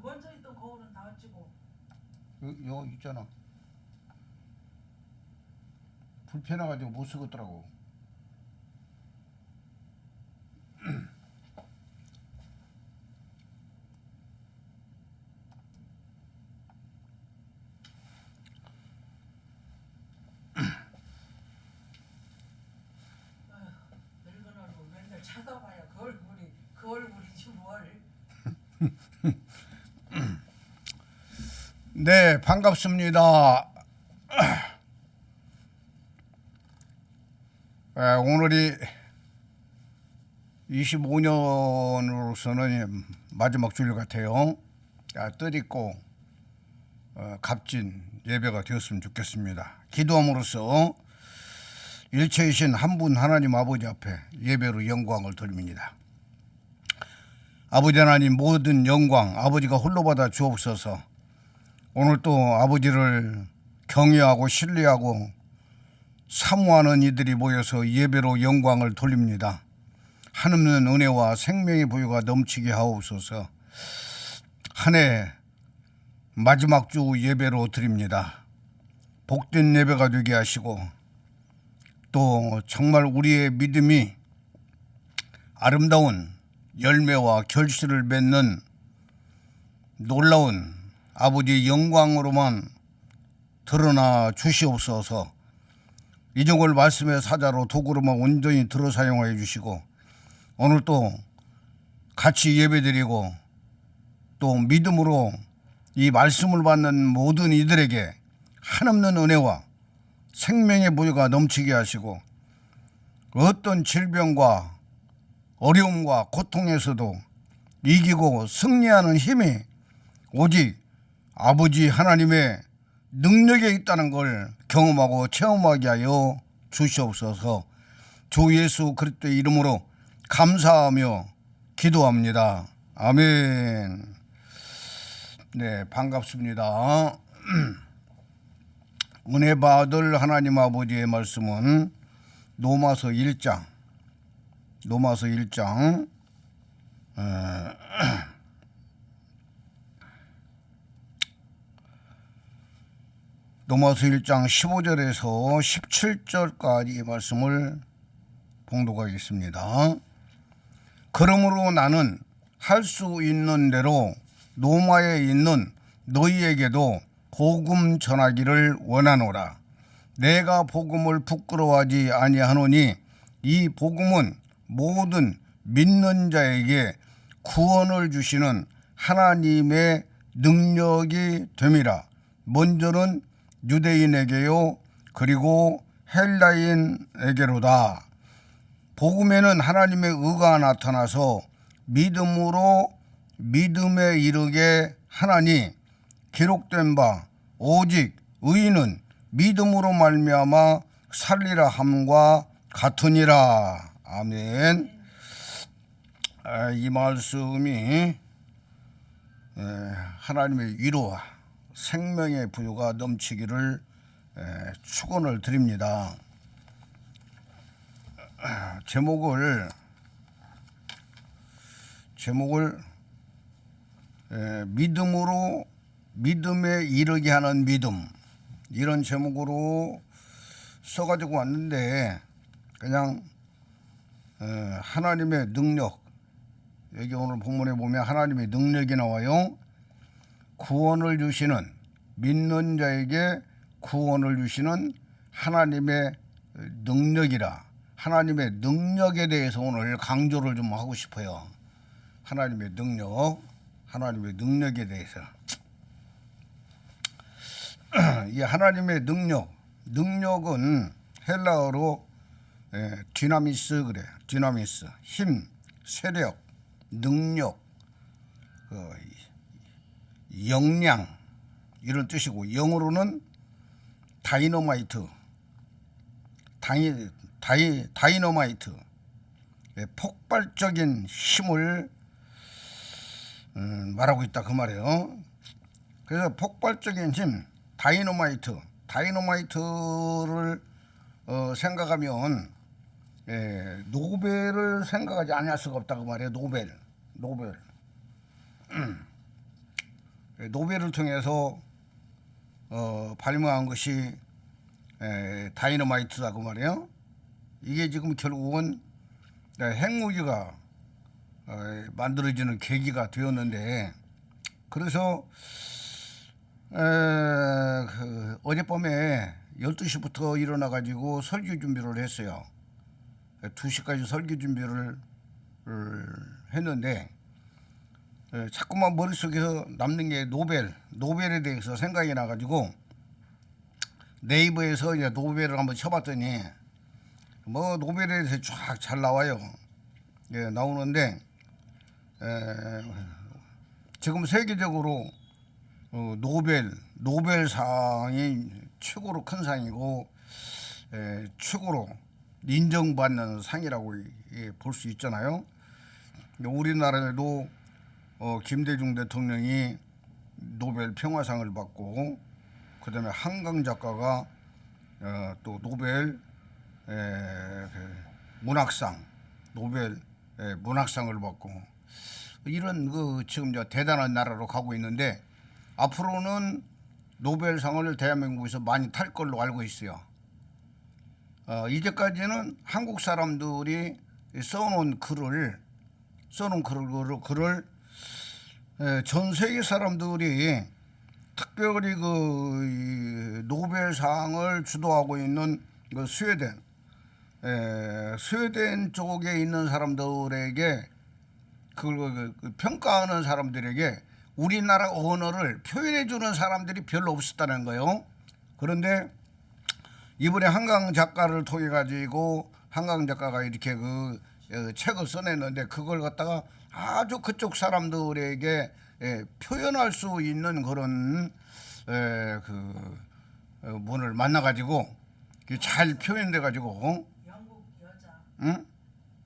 먼저 있던 거울은 다 찍고. 여기 있잖아. 불편해가지고 못 쓰겠더라고. 늙은 얼굴 맨날 쳐다봐야 그 얼굴이지 뭘. 네, 반갑습니다. 오늘이 25년으로서는 마지막 주일 같아요. 뜻있고 값진 예배가 되었으면 좋겠습니다. 기도함으로써 일체이신 한 분 하나님 아버지 앞에 예배로 영광을 돌립니다. 아버지 하나님, 모든 영광 아버지가 홀로 받아 주옵소서. 오늘 또 아버지를 경외하고 신뢰하고 사모하는 이들이 모여서 예배로 영광을 돌립니다. 한없는 은혜와 생명의 부유가 넘치게 하옵소서. 한 해 마지막 주 예배로 드립니다. 복된 예배가 되게 하시고 또 정말 우리의 믿음이 아름다운 열매와 결실을 맺는 놀라운 아버지의 영광으로만 드러나 주시옵소서. 이종걸 말씀의 사자로 도구로만 온전히 들어 사용하여 주시고 오늘 또 같이 예배드리고 또 믿음으로 이 말씀을 받는 모든 이들에게 한없는 은혜와 생명의 부유가 넘치게 하시고 어떤 질병과 어려움과 고통에서도 이기고 승리하는 힘이 오직 아버지 하나님의 능력에 있다는 걸 경험하고 체험하게 하여 주시옵소서. 주 예수 그리스도의 이름으로 감사하며 기도합니다. 아멘. 네, 반갑습니다. 은혜 받을 하나님 아버지의 말씀은 로마서 1장 로마서 1장 15절에서 17절까지 말씀을 봉독하겠습니다. 그러므로 나는 할 수 있는 대로 로마에 있는 너희에게도 복음 전하기를 원하노라. 내가 복음을 부끄러워하지 아니하노니 이 복음은 모든 믿는 자에게 구원을 주시는 하나님의 능력이 됨이라. 먼저는 유대인에게요 그리고 헬라인에게로다. 복음에는 하나님의 의가 나타나서 믿음으로 믿음에 이르게 하나니 기록된 바 오직 의인은 믿음으로 말미암아 살리라 함과 같으니라. 아멘. 이 말씀이 하나님의 위로와 생명의 부유가 넘치기를 축원을 드립니다. 제목을 믿음으로 믿음에 이르게 하는 믿음, 이런 제목으로 써가지고 왔는데 그냥 하나님의 능력, 여기 오늘 본문에 보면 하나님의 능력이 나와요. 구원을 주시는, 믿는 자에게 구원을 주시는 하나님의 능력이라. 하나님의 능력에 대해서 오늘 강조를 좀 하고 싶어요. 하나님의 능력에 대해서. 이 하나님의 능력은 헬라어로 디나미스 그래. 디나미스, 힘, 세력, 능력, 역량 이런 뜻이고, 영어로는 다이너마이트, 폭발적인 힘을 말하고 있다 그 말이에요. 그래서 폭발적인 힘, 다이너마이트를 생각하면 노벨을 생각하지 않을 수가 없다 그 말이에요. 노벨. 노벨을 통해서 발명한 것이 다이너마이트다 그 말이에요. 이게 지금 결국은 핵무기가 만들어지는 계기가 되었는데, 그래서 어젯밤에 12시부터 일어나 가지고 설교 준비를 했어요. 2시까지 설교 준비를 했는데 자꾸만 머릿속에서 남는 게 노벨에 대해서 생각이 나가지고 네이버에서 이제 노벨을 한번 쳐봤더니 뭐 노벨에 대해서 쫙 잘 나와요. 나오는데 지금 세계적으로 노벨상이 최고로 큰 상이고 최고로 인정받는 상이라고 볼 수 있잖아요. 우리나라에도 김대중 대통령이 노벨 평화상을 받고, 그다음에 한강 작가가 또 노벨 문학상, 노벨 문학상을 받고, 이런 지금 대단한 나라로 가고 있는데, 앞으로는 노벨상을 대한민국에서 많이 탈 걸로 알고 있어요. 이제까지는 한국 사람들이 써놓은 글을 전 세계 사람들이, 특별히 그 노벨상을 주도하고 있는 그 스웨덴 쪽에 있는 사람들에게, 그걸 평가하는 사람들에게 우리나라 언어를 표현해 주는 사람들이 별로 없었다는 거예요. 그런데 이번에 한강 작가를 통해 가지고 한강 작가가 이렇게 책을 써냈는데, 그걸 갖다가 아주 그쪽 사람들에게 표현할 수 있는 그런 분을 만나 가지고 잘 표현돼 가지고, 영국 여자. 응?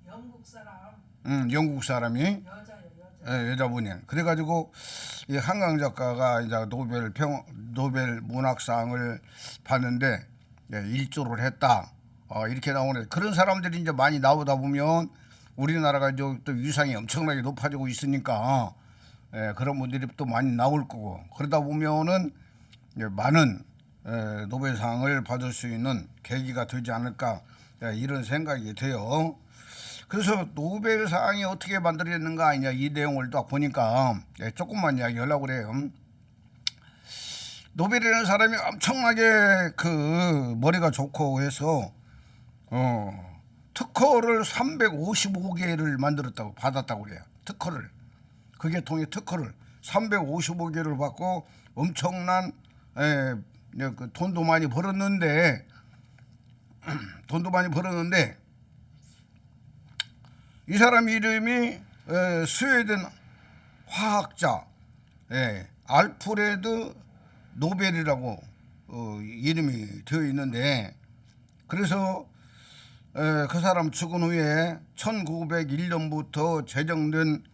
영국 사람. 영국 사람이 여자요. 여자분이. 그래가지고 이 한강 작가가 이제 노벨 문학상을 받는데 일조를 했다. 이렇게 나오네. 그런 사람들이 이제 많이 나오다 보면 우리나라가 이제 또 위상이 엄청나게 높아지고 있으니까 그런 분들이 또 많이 나올 거고, 그러다 보면은 많은 노벨상을 받을 수 있는 계기가 되지 않을까, 이런 생각이 돼요. 그래서 노벨상이 어떻게 만들어졌는가 이 내용을 딱 보니까 조금만 이야기하려고 그래요. 노벨이라는 사람이 엄청나게 머리가 좋고 해서 특허를 355개를 만들었다고, 받았다고 그래요. 특허를. 그게 통해 특허를 355개를 받고 엄청난 돈도 많이 벌었는데 이 사람 이름이 스웨덴 화학자 알프레드 노벨이라고 이름이 되어 있는데, 그래서 그 사람 죽은 후에 1901년부터 제정된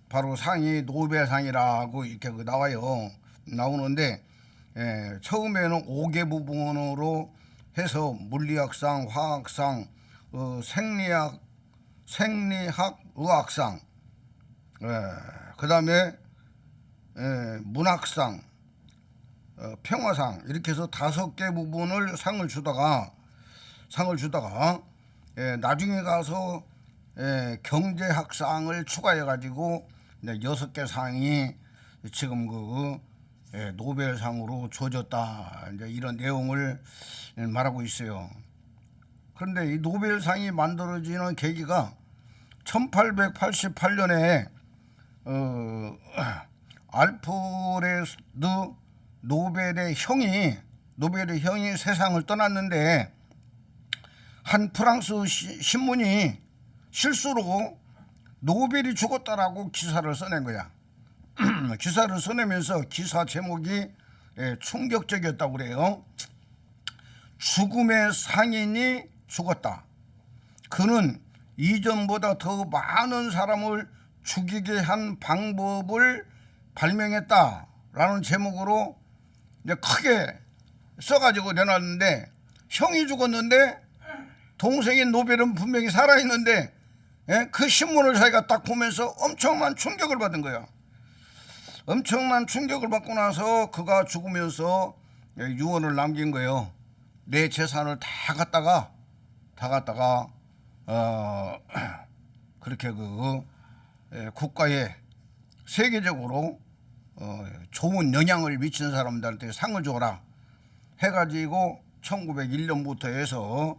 바로 상이 노벨상이라고 이렇게 나오는데, 처음에는 5개 부분으로 해서 물리학상, 화학상, 생리학의학상, 그 다음에 문학상, 평화상, 이렇게 해서 5개 부분을 상을 주다가 나중에 가서 경제학상을 추가해 가지고 6개 상이 지금 노벨상으로 주어졌다, 이런 내용을 말하고 있어요. 그런데 이 노벨상이 만들어지는 계기가 1888년에 알프레드 노벨의 형이 세상을 떠났는데, 한 프랑스 신문이 실수로 노벨이 죽었다라고 기사를 써낸 거야. 기사를 써내면서 기사 제목이 충격적이었다고 그래요. 죽음의 상인이 죽었다. 그는 이전보다 더 많은 사람을 죽이게 한 방법을 발명했다라는 제목으로 이제 크게 써가지고 내놨는데, 형이 죽었는데 동생인 노벨은 분명히 살아있는데 그 신문을 자기가 딱 보면서 엄청난 충격을 받은 거야. 엄청난 충격을 받고 나서 그가 죽으면서 유언을 남긴 거예요. 내 재산을 다 갖다가 그렇게 국가에 세계적으로 좋은 영향을 미치는 사람들한테 상을 줘라 해가지고 1901년부터 해서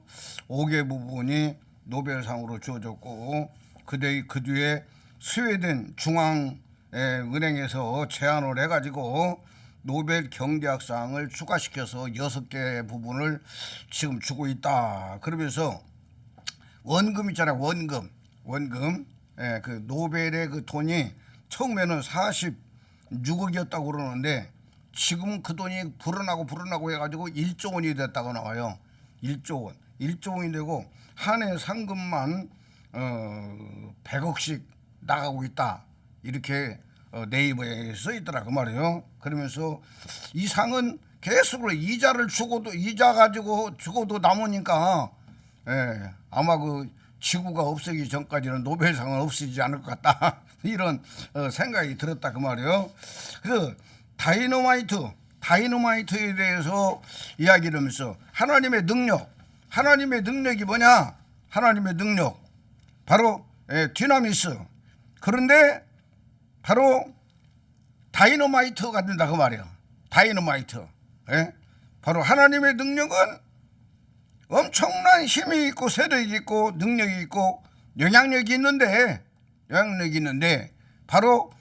5개 부분이 노벨상으로 주어졌고 그 뒤에 스웨덴 중앙은행에서 제안을 해가지고 노벨 경제학상을 추가시켜서 6개 부분을 지금 주고 있다. 그러면서 원금 있잖아요. 원금. 그 노벨의 그 돈이 처음에는 46억이었다고 그러는데 지금 그 돈이 불어나고 해가지고 1조 원이 됐다고 나와요. 1조 원이 되고 한 해 상금만 100억씩 나가고 있다. 이렇게 네이버에 써 있더라 그 말이에요. 그러면서 이 상은 계속으로 이자 가지고 죽어도 남으니까 아마 그 지구가 없어지기 전까지는 노벨상은 없어지지 않을 것 같다. 이런 생각이 들었다 그 말이에요. 그래서 다이너마이트에 대해서 이야기를 하면서 하나님의 능력이 뭐냐? 하나님의 능력 바로 디나미스. 그런데 바로 다이너마이트가 된다 그 말이에요. 다이너마이트. 바로 하나님의 능력은 엄청난 힘이 있고 세력이 있고 능력이 있고 영향력이 있는데 바로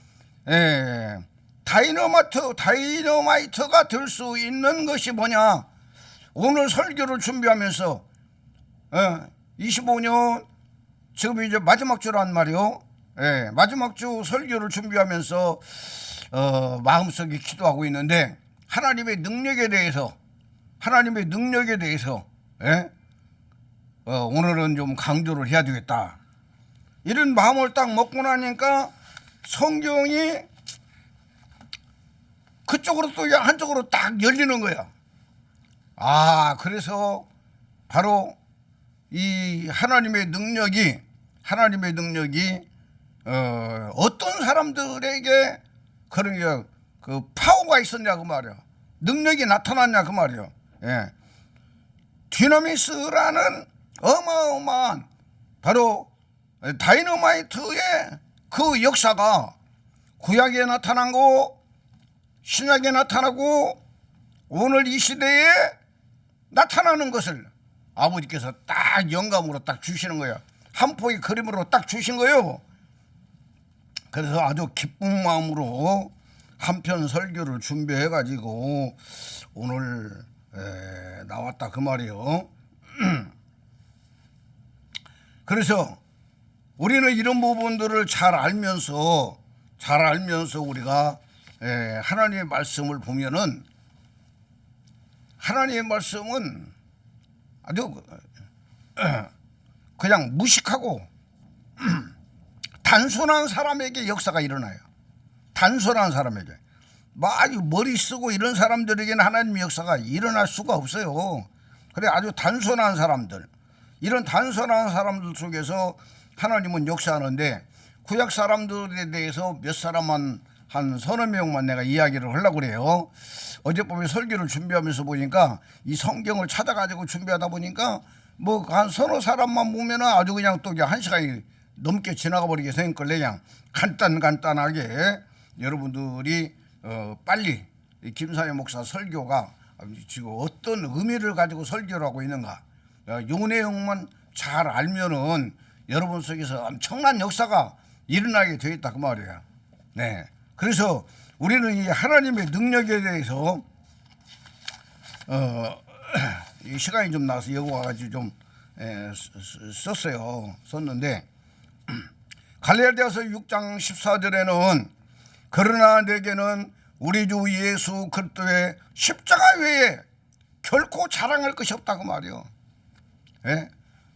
다이너마이트가 될 수 있는 것이 뭐냐? 오늘 설교를 준비하면서 25년 지금 이제 마지막 주란 말이요. 마지막 주 설교를 준비하면서 마음속에 기도하고 있는데 하나님의 능력에 대해서 오늘은 좀 강조를 해야 되겠다. 이런 마음을 딱 먹고 나니까 성경이 그쪽으로 또 한쪽으로 딱 열리는 거야. 그래서 바로 이 하나님의 능력이 어떤 사람들에게 그런 그 파워가 있었냐 그 말이야. 능력이 나타났냐 그 말이야. 디나미스라는 어마어마한 바로 다이너마이트의 그 역사가 구약에 나타나고 신약에 나타나고 오늘 이 시대에 나타나는 것을 아버지께서 딱 영감으로 딱 주시는 거야. 한 폭의 그림으로 딱 주신 거예요. 그래서 아주 기쁜 마음으로 한편 설교를 준비해 가지고 오늘 나왔다 그 말이에요. 그래서 우리는 이런 부분들을 잘 알면서 우리가 하나님의 말씀을 보면은 하나님의 말씀은 아주 그냥 무식하고 단순한 사람에게 역사가 일어나요. 단순한 사람에게. 아주 머리 쓰고 이런 사람들에게는 하나님의 역사가 일어날 수가 없어요. 그래 아주 단순한 사람들. 이런 단순한 사람들 속에서 하나님은 역사하는데 구약 사람들에 대해서 몇 사람만 한 서너 명만 내가 이야기를 하려고 그래요. 어젯밤에 설교를 준비하면서 보니까 이 성경을 찾아가지고 준비하다 보니까 뭐 한 서너 사람만 보면은 아주 그냥 또 한 시간이 넘게 지나가 버리게 생겼걸래. 그냥 간단하게 여러분들이 빨리 김사회 목사 설교가 지금 어떤 의미를 가지고 설교를 하고 있는가 요 내용만 잘 알면은 여러분 속에서 엄청난 역사가 일어나게 되어 있다 그 말이에요. 네. 그래서 우리는 이 하나님의 능력에 대해서 이 시간이 좀 나서 여기 와가지고 좀 썼는데 갈라디아서 6장 14절에는 그러나 내게는 우리 주 예수 그리스도의 십자가 외에 결코 자랑할 것이 없다 그 말이에요.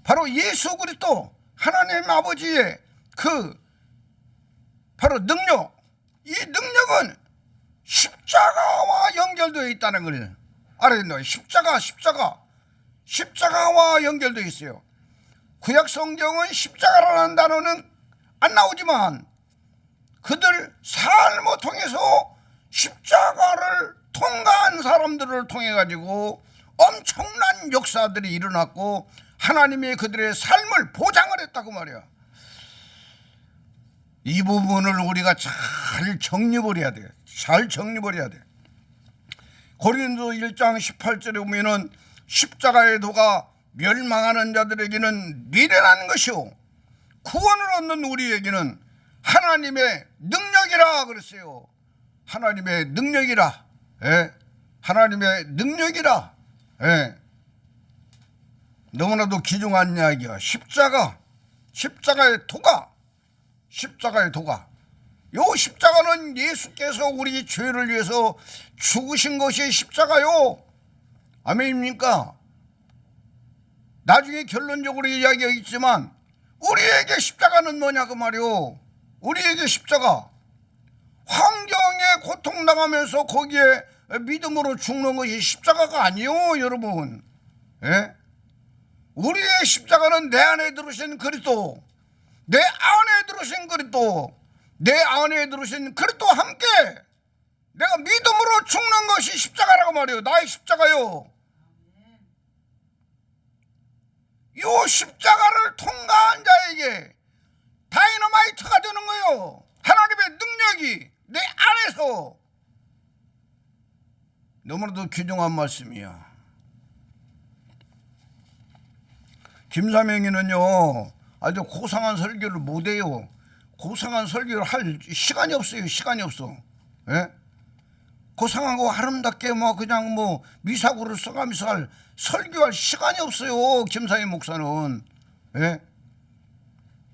바로 예수 그리스도 하나님 아버지의 그 바로 능력, 이 능력은 십자가와 연결되어 있다는 걸 알아야 된다. 십자가와 연결되어 있어요. 구약 성경은 십자가라는 단어는 안 나오지만 그들 삶을 통해서 십자가를 통과한 사람들을 통해 가지고 엄청난 역사들이 일어났고 하나님이 그들의 삶을 보장을 했다고 말이야. 이 부분을 우리가 잘 정립을 해야 돼. 잘 정립을 해야 돼. 고린도 1장 18절에 보면은 십자가의 도가 멸망하는 자들에게는 미련한 것이요 구원을 얻는 우리에게는 하나님의 능력이라 그랬어요. 하나님의 능력이라. 예? 하나님의 능력이라. 예. 너무나도 귀중한 이야기야. 십자가의 도가. 십자가의 도가. 요 십자가는 예수께서 우리 죄를 위해서 죽으신 것이 십자가요. 아멘입니까? 나중에 결론적으로 이야기하겠지만 우리에게 십자가는 뭐냐 그 말이요. 우리에게 십자가. 환경에 고통당하면서 거기에 믿음으로 죽는 것이 십자가가 아니요 여러분. 예? 우리의 십자가는 내 안에 들으신 그리스도, 내 안에 들으신 그리스도, 내 안에 들으신 그리스도와 함께 내가 믿음으로 죽는 것이 십자가라고 말이에요. 나의 십자가요. 이 십자가를 통과한 자에게 다이너마이트가 되는 거예요. 하나님의 능력이 내 안에서. 너무나도 귀중한 말씀이야. 김사명이는요 아주 고상한 설교를 못해요. 고상한 설교를 할 시간이 없어요. 시간이 없어. 예? 고상하고 아름답게 뭐 그냥 뭐 미사구를 써가면서 설교할 시간이 없어요. 김사희 목사는. 예?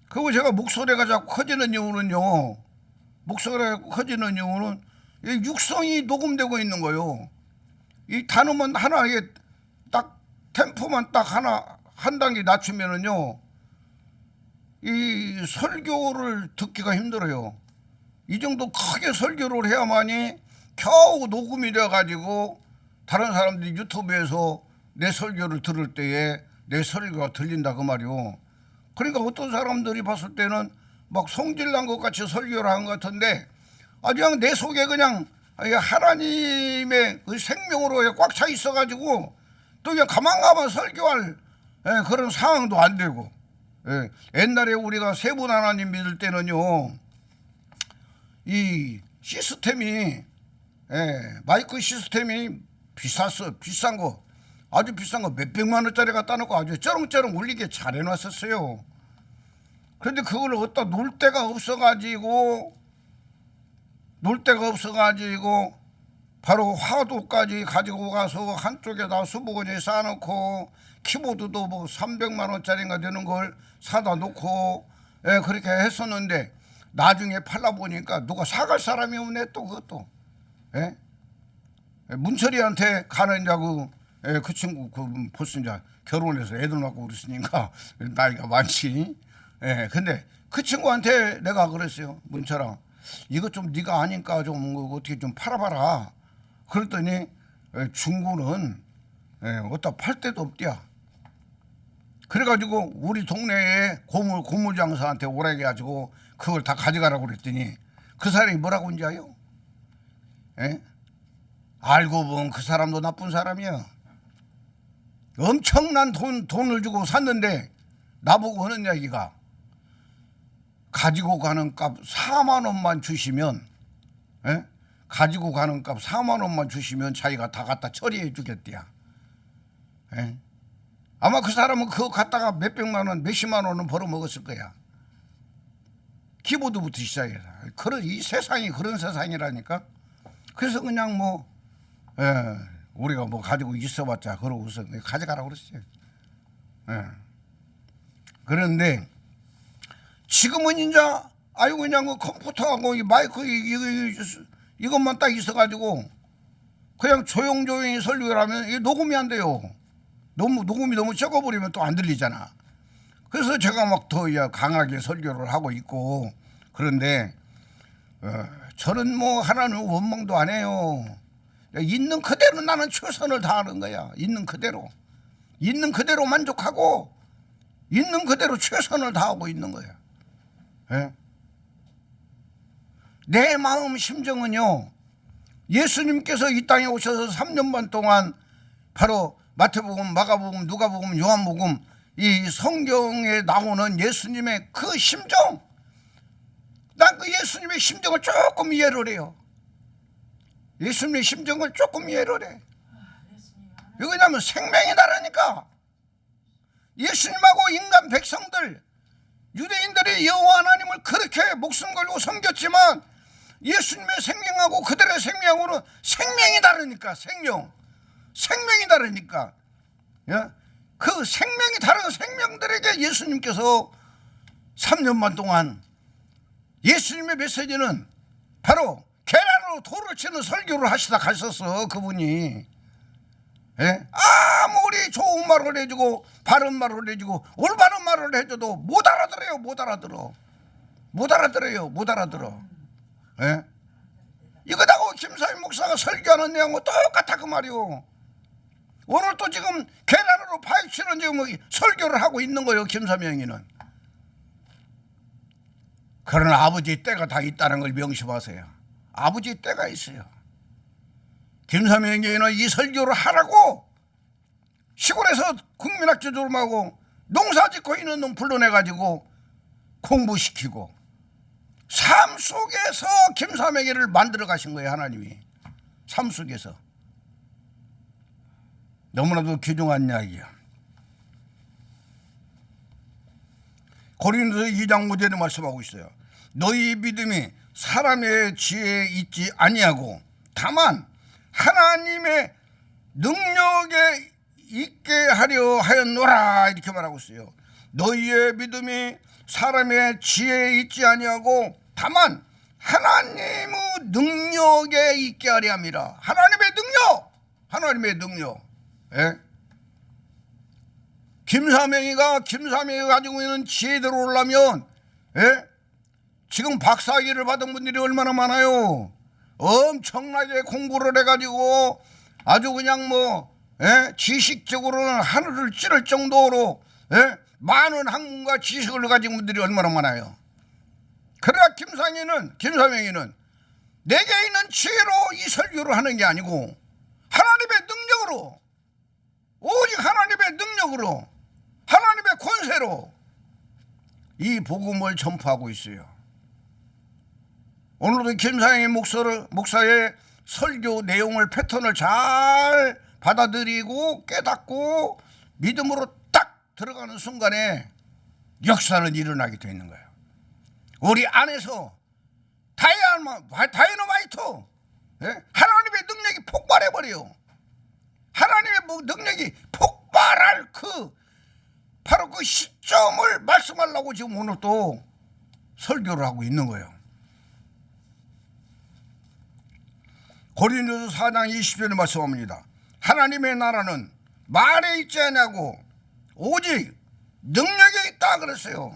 그리고 제가 목소리가 자꾸 커지는 이유는요. 목소리가 커지는 이유는 이 육성이 녹음되고 있는 거예요. 이 단어만 하나 이게 딱 템포만 딱 하나 한 단계 낮추면은요. 이 설교를 듣기가 힘들어요. 이 정도 크게 설교를 해야만이 겨우 녹음이 돼가지고 다른 사람들이 유튜브에서 내 설교를 들을 때에 내 설교가 들린다 그 말이요. 그러니까 어떤 사람들이 봤을 때는 막 성질난 것 같이 설교를 한 것 같은데 아주 그냥 내 속에 그냥 하나님의 그 생명으로 꽉 차 있어가지고 또 그냥 가만 설교할 그런 상황도 안 되고. 옛날에 우리가 세 분 하나님 믿을 때는요 이 시스템이 마이크 시스템이 비쌌어. 비싼 거 아주 비싼 거 몇백만 원짜리 갖다 놓고 아주 쩌렁쩌렁 울리게 잘 해놨었어요. 그런데 그걸 어디다 놓을 데가 없어가지고 바로 화도까지 가지고 가서 한쪽에다 수복원에 쌓아놓고 키보드도 뭐 300만 원짜리인가 되는 걸 사다 놓고 그렇게 했었는데 나중에 팔라 보니까 누가 사갈 사람이 없네 또 그것도. 문철이한테 가는 자고 그 친구 그 벌써 이제 결혼해서 애들 낳고 그랬으니까 나이가 많지. 근데 그 친구한테 내가 그랬어요. 문철아 이거 좀 네가 아니까 좀 어떻게 좀 팔아봐라. 그랬더니 중고는 어디다 팔 데도 없대야. 그래가지고 우리 동네에 고물장사한테 오라게 가지고 그걸 다 가져가라고 그랬더니 그 사람이 뭐라고 한지 아요? 알고 보면 그 사람도 나쁜 사람이야. 엄청난 돈을 주고 샀는데 나보고 하는 이야기가 가지고 가는 값 4만 원만 주시면 가지고 가는 값 4만 원만 주시면 자기가 다 갖다 처리해 주겠대야. 아마 그 사람은 그거 갖다가 몇백만 원 몇십만 원은 벌어먹었을 거야. 키보드부터 시작해서. 이 세상이 그런 세상이라니까. 그래서 그냥 뭐 우리가 뭐 가지고 있어봤자 그러고서 가져가라고 그랬어요. 그런데 지금은 이제 아유 그냥 그 컴퓨터하고 이 마이크 이것만 딱 있어가지고 그냥 조용조용히 설교를 하면 이게 녹음이 안 돼요. 녹음이 너무 적어버리면 또 안 들리잖아. 그래서 제가 막 더 강하게 설교를 하고 있고. 그런데 저는 뭐 하나님 원망도 안 해요. 있는 그대로 나는 최선을 다하는 거야. 있는 그대로 만족하고 있는 그대로 최선을 다하고 있는 거야. 내 마음 심정은요, 예수님께서 이 땅에 오셔서 3년 반 동안 바로 마태복음, 마가복음, 누가복음, 요한복음 이 성경에 나오는 예수님의 그 심정, 난 그 예수님의 심정을 조금 이해를 해요. 예수님의 심정을 조금 이해를 해. 왜냐하면 생명이 다르니까. 예수님하고 인간 백성들, 유대인들이 여호와 하나님을 그렇게 목숨 걸고 섬겼지만 예수님의 생명하고 그들의 생명으로는 생명이 다르니까. 생명이 다르니까. 예? 그 생명이 다른 생명들에게 예수님께서 3년 반 동안 예수님의 메시지는 바로 계란으로 돌을 치는 설교를 하시다 가셨어. 그분이. 예? 아무리 좋은 말을 해주고 바른 말을 해주고 올바른 말을 해줘도 못 알아들어요. 못 알아들어. 예? 이거다고 김사임 목사가 설교하는 내용은 똑같아 그 말이요. 오늘 또 지금 계란으로 파헤치는 지금 설교를 하고 있는 거예요. 김사명이는. 그러나 아버지 때가 다 있다는 걸 명심하세요. 아버지 때가 있어요. 김사명이는 이 설교를 하라고 시골에서 국민학교 졸업하고 농사 짓고 있는 놈 불러내가지고 공부시키고 삶 속에서 김사명이를 만들어 가신 거예요. 하나님이. 삶 속에서. 너무나도 귀중한 이야기야. 고린도서 2장 5절에 말씀하고 있어요. 너희 믿음이 사람의 지혜에 있지 아니하고 다만 하나님의 능력에 있게 하려 하였노라 이렇게 말하고 있어요. 너희의 믿음이 사람의 지혜에 있지 아니하고 다만 하나님의 능력에 있게 하려 함이라. 하나님의 능력. 예? 김사명이 가지고 있는 지혜대로 오려면, 예? 지금 박사학위를 받은 분들이 얼마나 많아요. 엄청나게 공부를 해가지고 아주 그냥 예? 지식적으로는 하늘을 찌를 정도로, 예? 많은 학문과 지식을 가진 분들이 얼마나 많아요. 그러나 김사명이는 내게 있는 지혜로 이 설교를 하는 게 아니고 하나님의 능력으로, 오직 하나님의 능력으로, 하나님의 권세로 이 복음을 전파하고 있어요. 오늘도 김사영의 목사의 설교 내용을 패턴을 잘 받아들이고 깨닫고 믿음으로 딱 들어가는 순간에 역사는 일어나게 되는 거예요. 우리 안에서 다이너마이트, 예? 하나님의 능력이 폭발해버려요. 하나님의 능력이 폭발할 바로 그 시점을 말씀하려고 지금 오늘 또 설교를 하고 있는 거예요. 고린도서 4장 20절에 말씀합니다. 하나님의 나라는 말에 있지 않냐고 오직 능력에 있다 그랬어요.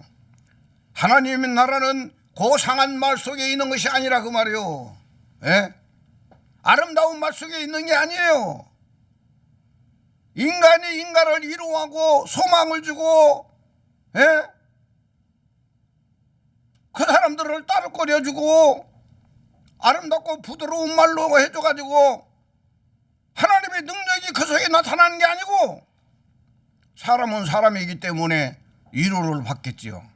하나님의 나라는 고상한 말 속에 있는 것이 아니라 그 말이요. 예? 아름다운 말 속에 있는 게 아니에요. 인간이 인간을 위로하고 소망을 주고, 예? 그 사람들을 따르거려주고 아름답고 부드러운 말로 해줘가지고 하나님의 능력이 그 속에 나타나는 게 아니고 사람은 사람이기 때문에 위로를 받겠지요.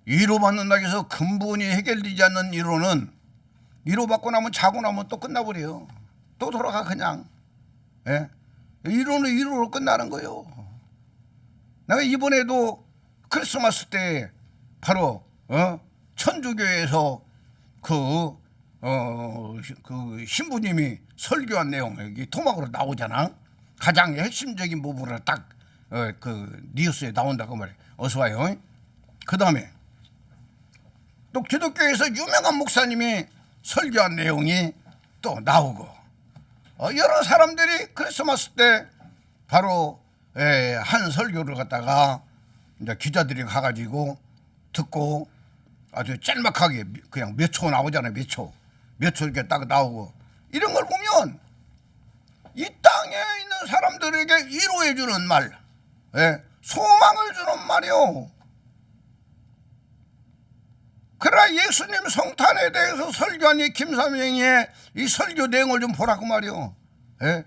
위로받는다고 해서 근본이 해결되지 않는 위로는 위로받고 나면 자고 나면 또 끝나버려요. 또 돌아가 그냥. 예? 위로는 위로로 끝나는 거예요. 내가 이번에도 크리스마스 때 바로 천주교에서 그 신부님이 설교한 내용 여기 토막으로 나오잖아. 가장 핵심적인 부분을 딱 그 뉴스에 나온다고 말이야. 어서 와요. 그 다음에 또 기독교에서 유명한 목사님이 설교한 내용이 또 나오고 여러 사람들이 크리스마스 때 바로 한 설교를 갖다가 이제 기자들이 가가지고 듣고 아주 짤막하게 그냥 몇 초 나오잖아요. 몇 초 이렇게 딱 나오고 이런 걸 보면 이 땅에 있는 사람들에게 위로해 주는 말, 소망을 주는 말이요. 그러나 예수님 성탄에 대해서 설교한 이 김삼영의 이 설교 내용을 좀 보라고 말이요. 예?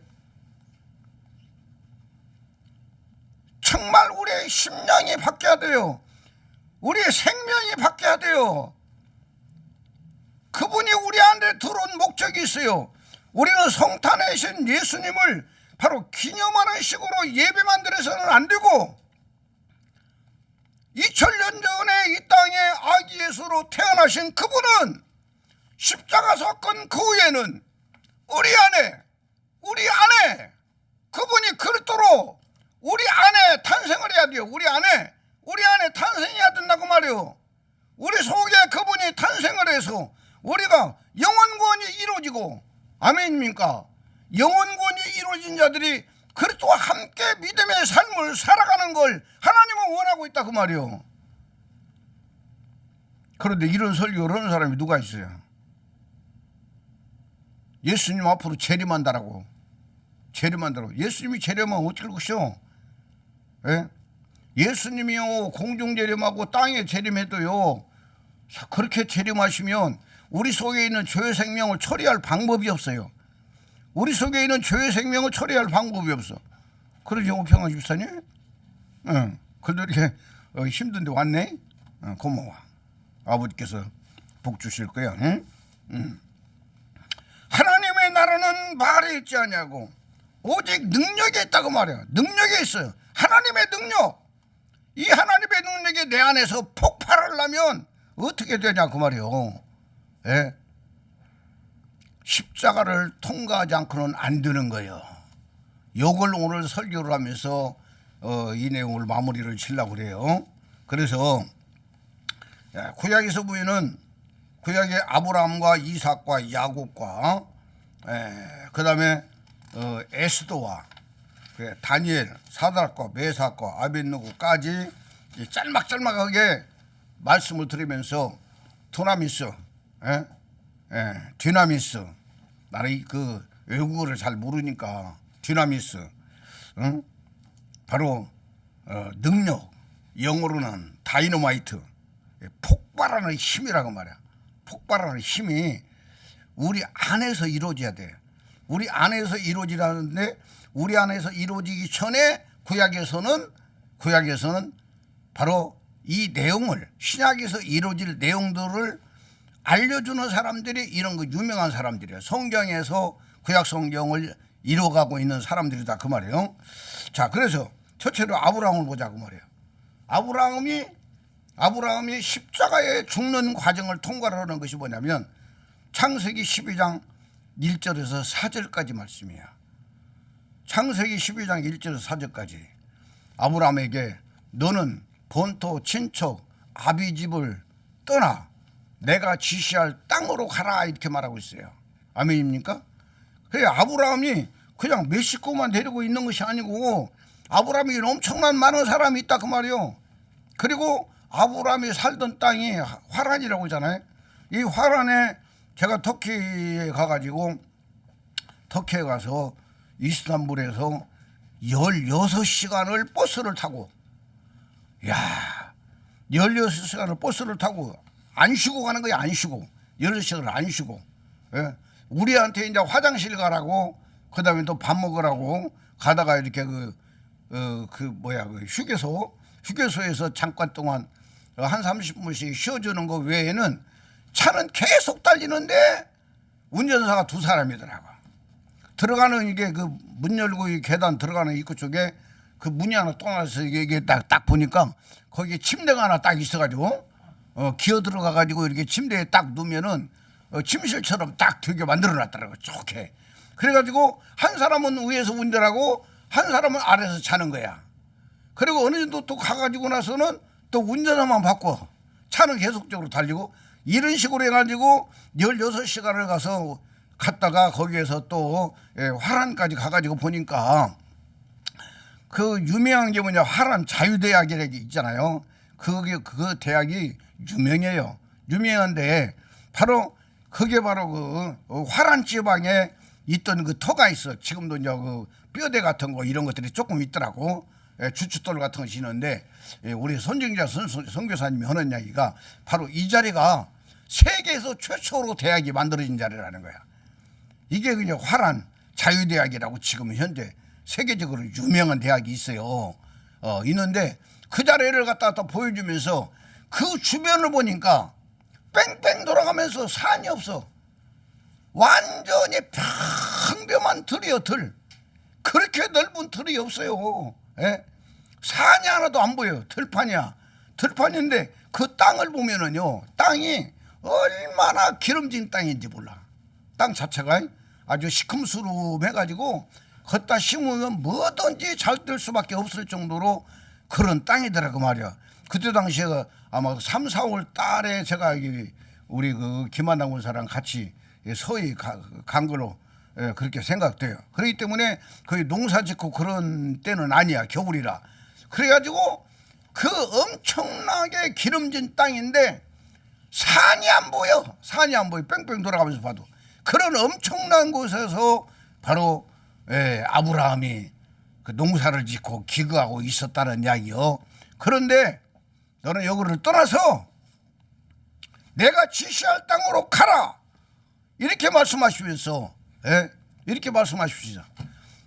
정말 우리의 심령이 바뀌어야 돼요. 우리의 생명이 바뀌어야 돼요. 그분이 우리 안에 들어온 목적이 있어요. 우리는 성탄에 계신 예수님을 바로 기념하는 식으로 예배만 드려서는 안 되고 2000년 전에 이 땅에 아기 예수로 태어나신 그분은 십자가 사건 그 후에는 우리 안에 그분이 그리스도로 우리 안에 탄생을 해야 돼요. 우리 안에 탄생해야 된다고 말이에요. 우리 속에 그분이 탄생을 해서 우리가 영원권이 이루어지고, 아멘입니까? 영원권이 이루어진 자들이 그리스도와 함께 믿음의 삶을 살아가는 걸 하나님은 원하고 있다 그 말이에요. 그런데 이런 설교를 하는 사람이 누가 있어요? 예수님 앞으로 재림한다라고. 예수님이 재림하면 어떻게 것이요? 예? 예수님이요 공중 재림하고 땅에 재림해도요 그렇게 재림하시면 우리 속에 있는 죄의 생명을 처리할 방법이 없어요. 우리 속에 있는 죄의 생명을 처리할 방법이 없어. 그러지 오평화 집사님? 응. 그래도 이렇게 힘든데 왔네? 고마워. 아버지께서 복 주실 거야. 응? 응. 하나님의 나라는 말에 있지 않냐고. 오직 능력에 있다고 말이야. 능력에 있어요. 하나님의 능력. 이 하나님의 능력이 내 안에서 폭발하려면 어떻게 되냐 그 말이요. 예? 십자가를 통과하지 않고는 안 되는 거예요. 요걸 오늘 설교를 하면서 이 내용을 마무리를 치려고 그래요. 그래서 구약에서 보이는 구약의 아브라함과 이삭과 야곱과 그 다음에 에스더와 다니엘, 사드락과 메삭과 아벳느고까지 짤막짤막하게 말씀을 드리면서 두나미스, 디나미스, 나는 그 외국어를 잘 모르니까 디나미스, 응? 바로 능력, 영어로는 다이너마이트, 폭발하는 힘이라고 말이야. 폭발하는 힘이 우리 안에서 이루어져야 돼. 우리 안에서 이루어지라는데 우리 안에서 이루어지기 전에 구약에서는 바로 이 내용을 신약에서 이루어질 내용들을 알려주는 사람들이 이런 거 유명한 사람들이에요. 성경에서 구약 성경을 이뤄가고 있는 사람들이다 그 말이에요. 자, 그래서 첫째로 아브라함을 보자고 말이에요. 아브라함이 십자가에 죽는 과정을 통과를 하는 것이 뭐냐면 창세기 12장 1절에서 4절까지 말씀이에요. 창세기 12장 1절에서 4절까지 아브라함에게 너는 본토 친척 아비집을 떠나 내가 지시할 땅으로 가라 이렇게 말하고 있어요. 아멘입니까? 그래 아브라함이 그냥 몇 식구만 데리고 있는 것이 아니고 아브라함이 엄청난 많은 사람이 있다 그 말이요. 그리고 아브라함이 살던 땅이 화란이라고 하잖아요. 이 화란에 제가 터키에 가가지고 터키에 가서 이스탄불에서 16시간을 버스를 타고 16시간을 버스를 타고 안 쉬고 가는 거야. 안 쉬고 16시간을 안 쉬고 우리한테 이제 화장실 가라고 그 다음에 또 밥 먹으라고 가다가 이렇게 휴게소에서 잠깐 동안 한 30분씩 쉬어주는 거 외에는 차는 계속 달리는데 운전사가 2사람이더라고. 들어가는 이게 그 문 열고 이 계단 들어가는 입구 쪽에 그 문이 하나 또 나서 이게 딱 보니까 거기에 침대가 하나 딱 있어가지고 기어 들어가가지고 이렇게 침대에 딱 누우면은 침실처럼 딱 되게 만들어놨더라고 좋게. 그래가지고 한 사람은 위에서 운전하고 한 사람은 아래에서 자는 거야. 그리고 어느 정도 또 가가지고 나서는 또 운전화만 바꿔 차는 계속적으로 달리고 이런 식으로 해가지고 16시간을 갔다가 거기에서 또 화란까지 가가지고 보니까 그 유명한 게 뭐냐 화란 자유대학이라고 있잖아요. 그 대학이 유명해요. 유명한데 바로 그게 바로 그 화란 지방에 있던 그 터가 있어. 지금도 이제 그 뼈대 같은 거 이런 것들이 조금 있더라고. 주춧돌 같은 거 지는데 우리 손정자 선교사님이 하는 이야기가 바로 이 자리가 세계에서 최초로 대학이 만들어진 자리라는 거야. 이게 그냥 화란 자유대학이라고 지금 현재 세계적으로 유명한 대학이 있어요. 있는데 그 자리를 갖다 보여주면서 그 주변을 보니까 뺑뺑 돌아가면서 산이 없어. 완전히 평범한 들이요, 들. 그렇게 넓은 들이 없어요. 예? 산이 하나도 안 보여. 들판이야. 들판인데 그 땅을 보면은요, 땅이 얼마나 기름진 땅인지 몰라. 땅 자체가 아주 시큼스름해가지고 걷다 심으면 뭐든지 잘 될 수밖에 없을 정도로 그런 땅이더라고 말이야. 그때 당시에 아마 3, 4월 달에 제가 우리 그 김한당 군사랑 같이 서해 간 걸로 그렇게 생각돼요. 그렇기 때문에 거의 농사 짓고 그런 때는 아니야. 겨울이라. 그래가지고 그 엄청나게 기름진 땅인데 산이 안 보여. 산이 안 보여. 뺑뺑 돌아가면서 봐도. 그런 엄청난 곳에서 바로 아브라함이 그 농사를 짓고 기거하고 있었다는 이야기요. 그런데 너는 여기를 떠나서 내가 지시할 땅으로 가라. 이렇게 말씀하시면서 이렇게 말씀하십시오.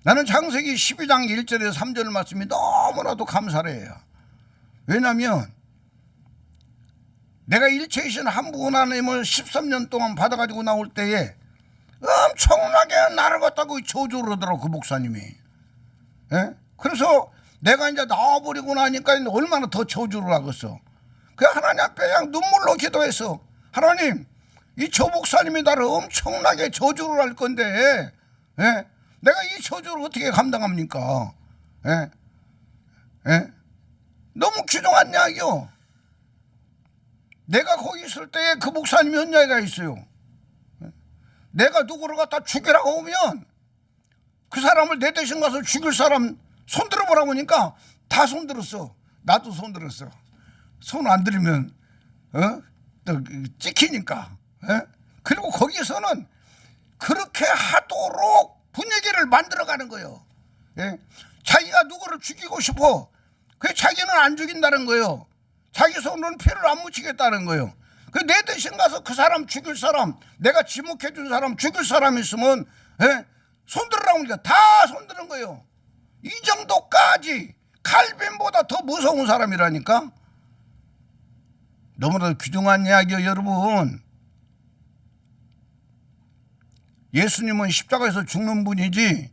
나는 창세기 12장 1절에서 3절 말씀이 너무나도 감사를 해요. 왜냐하면 내가 일체이신 한 분 하나님을 13년 동안 받아가지고 나올 때에 엄청나게 나를 갖다가 저주를 하더라고 그 목사님이. 그래서 내가 이제 나와버리고 나니까 얼마나 더 저주를 하겠어. 그 하나님 앞에 그냥 눈물로 기도했어. 하나님, 이 저 목사님이 나를 엄청나게 저주를 할 건데 내가 이 저주를 어떻게 감당합니까? 너무 귀중한 이야기요. 내가 거기 있을 때에 그 목사님이 한 이야기가 있어요. 내가 누구를 갖다 죽이라고 오면 그 사람을 내 대신 가서 죽일 사람 손들어 보라고 하니까 다 손들었어. 나도 손들었어. 손 안 들으면 또 찍히니까. 그리고 거기서는 그렇게 하도록 분위기를 만들어가는 거예요. 자기가 누구를 죽이고 싶어. 그 자기는 안 죽인다는 거예요. 자기 손으로는 피를 안 묻히겠다는 거예요. 그 내 대신 가서 그 사람 죽일 사람, 내가 지목해 준 사람 죽일 사람 있으면 손들으라고 하니까 다 손드는 거예요. 이 정도까지 칼빈보다 더 무서운 사람이라니까. 너무나도 귀중한 이야기요, 여러분. 예수님은 십자가에서 죽는 분이지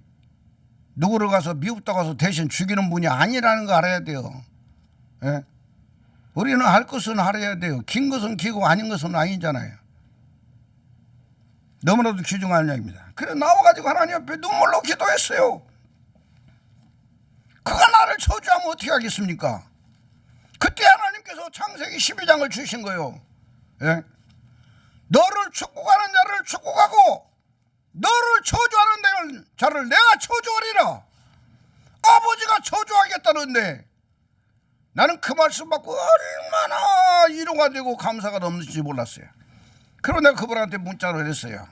누구를 가서 미국다 가서 대신 죽이는 분이 아니라는 거 알아야 돼요. 우리는 할 것은 알아야 돼요. 긴 것은 기고 아닌 것은 아니잖아요. 너무나도 귀중한 이야기입니다. 그래 나와가지고 하나님 앞에 눈물로 기도했어요. 그가 나를 저주하면 어떻게 하겠습니까? 그때 하나님께서 창세기 12장을 주신 거예요. 너를 축복하는 자를 축복하고 너를 저주하는 자를 내가 저주하리라. 아버지가 저주하겠다는데 나는 그 말씀 받고 얼마나 위로가 되고 감사가 넘는지 몰랐어요. 그리고 내가 그분한테 문자로 했어요.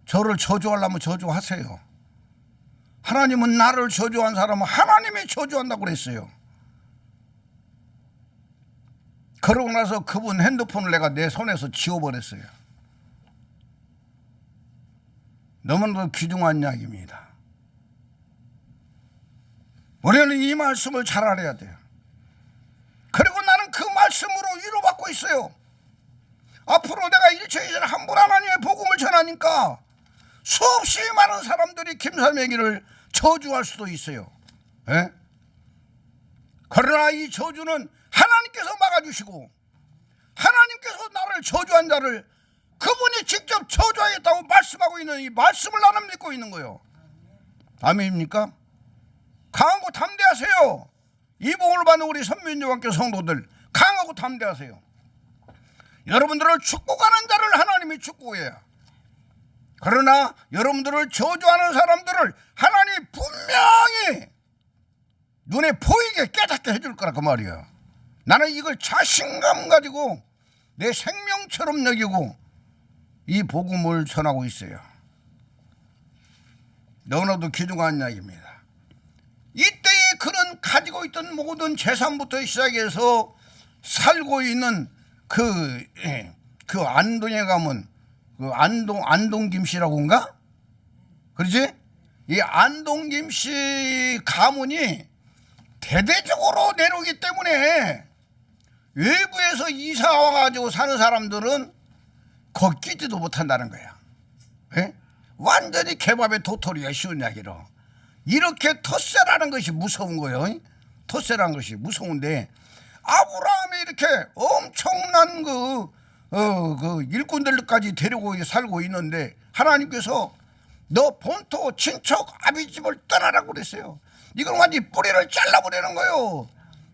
저를 저주하려면 저주하세요. 하나님은 나를 저주한 사람은 하나님이 저주한다고 그랬어요. 그러고 나서 그분 핸드폰을 내가 내 손에서 지워버렸어요. 너무나도 귀중한 이야기입니다. 우리는 이 말씀을 잘 알아야 돼요. 그리고 나는 그 말씀으로 위로받고 있어요. 앞으로 내가 일체이신 한 분 하나님의 복음을 전하니까 수없이 많은 사람들이 김삼혜기를 저주할 수도 있어요. 그러나 이 저주는 하나님께서 막아주시고 하나님께서 나를 저주한 자를 그분이 직접 저주하겠다고 말씀하고 있는 이 말씀을 나는 믿고 있는 거예요. 아멘입니까? 강하고 담대하세요. 이 복음을 받는 우리 선민여왕교 성도들 강하고 담대하세요. 여러분들을 축복하는 자를 하나님이 축복해요. 그러나 여러분들을 저주하는 사람들을 하나님이 분명히 눈에 보이게 깨닫게 해줄 거라 그 말이에요. 나는 이걸 자신감 가지고 내 생명처럼 여기고 이 복음을 전하고 있어요. 너무나도 귀중한 이야기입니다. 이때에 가지고 있던 모든 재산부터 시작해서 살고 있는 그 안동에 가면 그 안동 김씨라고인가? 그러지? 이 안동 김씨 가문이 대대적으로 내려오기 때문에 외부에서 이사 와가지고 사는 사람들은 걷기지도 못한다는 거야. 예? 완전히 개밥의 도토리야, 쉬운 이야기로. 이렇게 텃세라는 것이 무서운 거예요. 텃세라는 것이 무서운데 아브라함이 이렇게 엄청난 그 일꾼들까지 데리고 살고 있는데 하나님께서 너 본토 친척 아비집을 떠나라고 그랬어요. 이건 완전히 뿌리를 잘라버리는 거예요.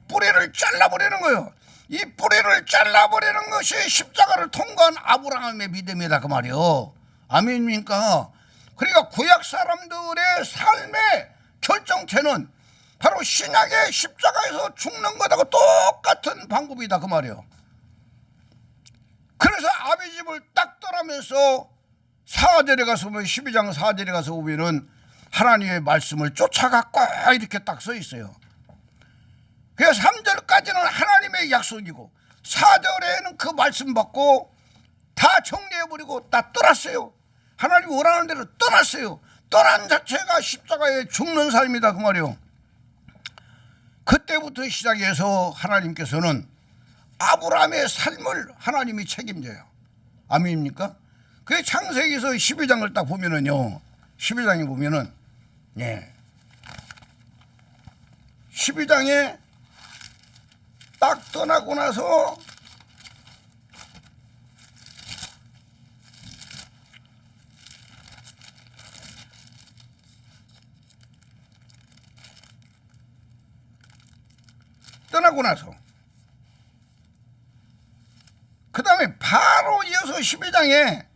뿌리를 잘라버리는 거예요. 이 뿌리를 잘라버리는 것이 십자가를 통과한 아브라함의 믿음이다 그 말이요. 아멘입니까? 그러니까 구약 사람들의 삶의 결정체는 바로 신약의 십자가에서 죽는 것하고 똑같은 방법이다 그 말이요. 그래서 아비집을 딱 떠나면서 4절에 가서 보면 12장 4절에 가서 보면은 하나님의 말씀을 쫓아갖고 이렇게 딱 써 있어요. 그래서 3절까지는 하나님의 약속이고 4절에는 그 말씀 받고 다 정리해버리고 다 떠났어요. 하나님이 원하는 대로 떠났어요. 떠난 자체가 십자가에 죽는 삶이다 그 말이에요. 그때부터 시작해서 하나님께서는 아브라함의 삶을 하나님이 책임져요. 아멘입니까? 그 창세기에서 12장을 딱 보면은요, 12장에 보면은 12장에 딱 떠나고 나서 그 다음에 바로 이어서 12장에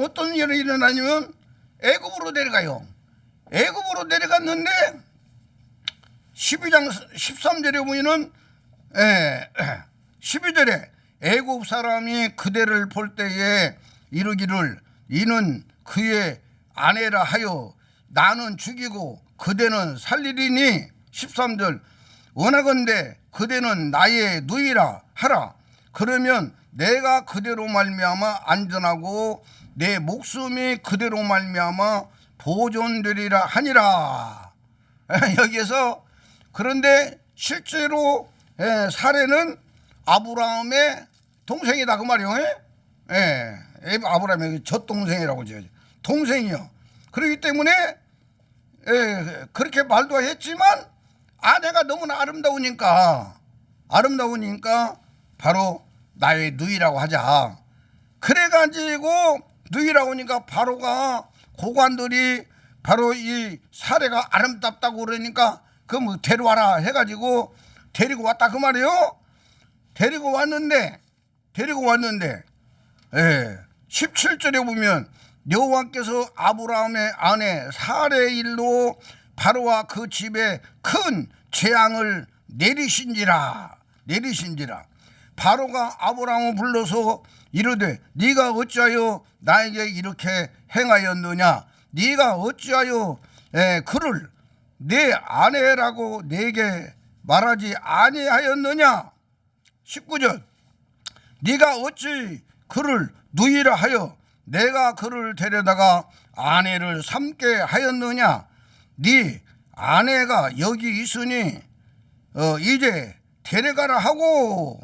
어떤 일이 일어나냐면 애굽으로 내려가요. 애굽으로 내려갔는데 12장 13절에 보면은 12절에 애굽 사람이 그대를 볼 때에 이르기를 이는 그의 아내라 하여 나는 죽이고 그대는 살리리니 13절 원하건대 그대는 나의 누이라 하라. 그러면 내가 그대로 말미암아 안전하고 내 목숨이 그대로 말미암아 보존되리라 하니라. 여기에서 그런데 실제로 사례는 아브라함의 동생이다 그 말이에요. 아브라함의 젖동생이라고 하죠. 동생이요. 그렇기 때문에 그렇게 말도 했지만 아내가 너무나 아름다우니까 바로 나의 누이라고 하자. 그래가지고 누이라고 하니까 바로가 고관들이 바로 이 사례가 아름답다고 그러니까 그 뭐 데려와라 해가지고 데리고 왔다 그 말이에요. 데리고 왔는데 17절에 보면 여호와께서 아브라함의 아내 사례의 일로 바로와 그 집에 큰 재앙을 내리신지라. 바로가 아브라함을 불러서 이르되 네가 어찌하여 나에게 이렇게 행하였느냐. 네가 어찌하여 그를 내 아내라고 내게 말하지 아니하였느냐. 19절 네가 어찌 그를 누이라 하여 내가 그를 데려다가 아내를 삼게 하였느냐. 네 아내가 여기 있으니 이제 데려가라 하고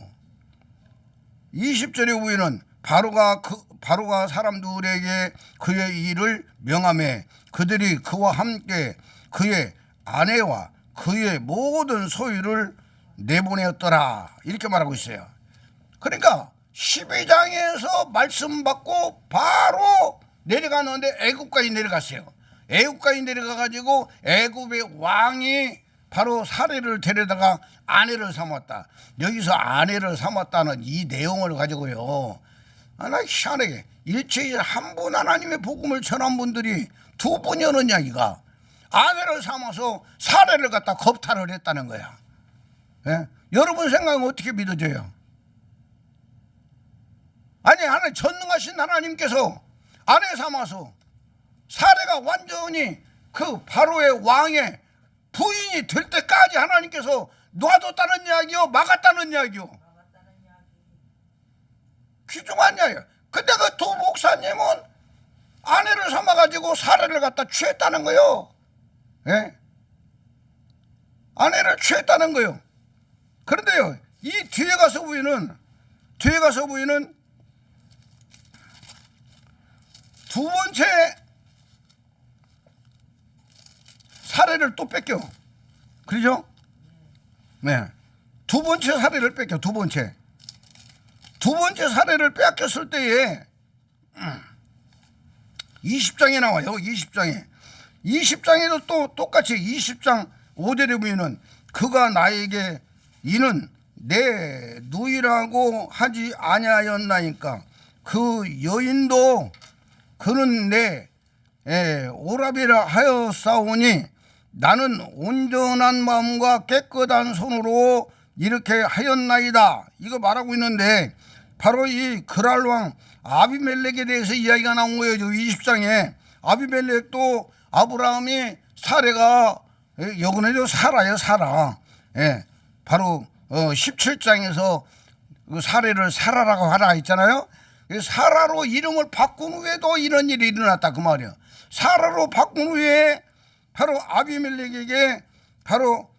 20절에 보이는 바로가 사람들에게 그의 일을 명하매 그들이 그와 함께 그의 아내와 그의 모든 소유를 내보내었더라. 이렇게 말하고 있어요. 그러니까 12장에서 말씀 받고 바로 내려가는데 애굽까지 내려갔어요. 애굽까지 내려가가지고 애굽의 왕이 바로 사례를 데려다가 아내를 삼았다. 여기서 아내를 삼았다는 이 내용을 가지고요. 나 희한하게 일체일 한 분 하나님의 복음을 전한 분들이 두 분이었느냐 이가 아내를 삼아서 사례를 갖다 겁탈을 했다는 거야. 여러분 생각은 어떻게 믿어져요? 아니 하나님 전능하신 하나님께서 아내 삼아서 사례가 완전히 그 바로의 왕의 부인이 될 때까지 하나님께서 놔뒀다는 이야기요, 막았다는 이야기요. 막았다는 이야기. 귀중한 이야기요. 근데 그 두 목사님은 아내를 삼아가지고 사례를 갖다 취했다는 거요. 예? 아내를 취했다는 거요. 그런데요, 이 뒤에 가서 부인은 두 번째 사례를 또 뺏겨. 그러죠? 네. 두 번째 사례를 뺏겨, 두 번째 사례를 뺏겼을 때에 20장에 나와요. 20장에도 또 똑같이 20장 5절에 보면은 그가 나에게 이는 내 누이라고 하지 아니하였나이까 그 여인도 그는 내 오라비라 하였사오니 나는 온전한 마음과 깨끗한 손으로 이렇게 하였나이다. 이거 말하고 있는데 바로 이 그랄 왕 아비멜렉에 대해서 이야기가 나온 거예요. 20장에 아비멜렉도 아브라함이 사례가 여근에도 사라요, 사라. 예, 바로 17장에서 그 사례를 사라라고 하라 했잖아요. 사라로 이름을 바꾼 후에도 이런 일이 일어났다 그 말이에요. 사라로 바꾼 후에 바로 아비멜렉에게 바로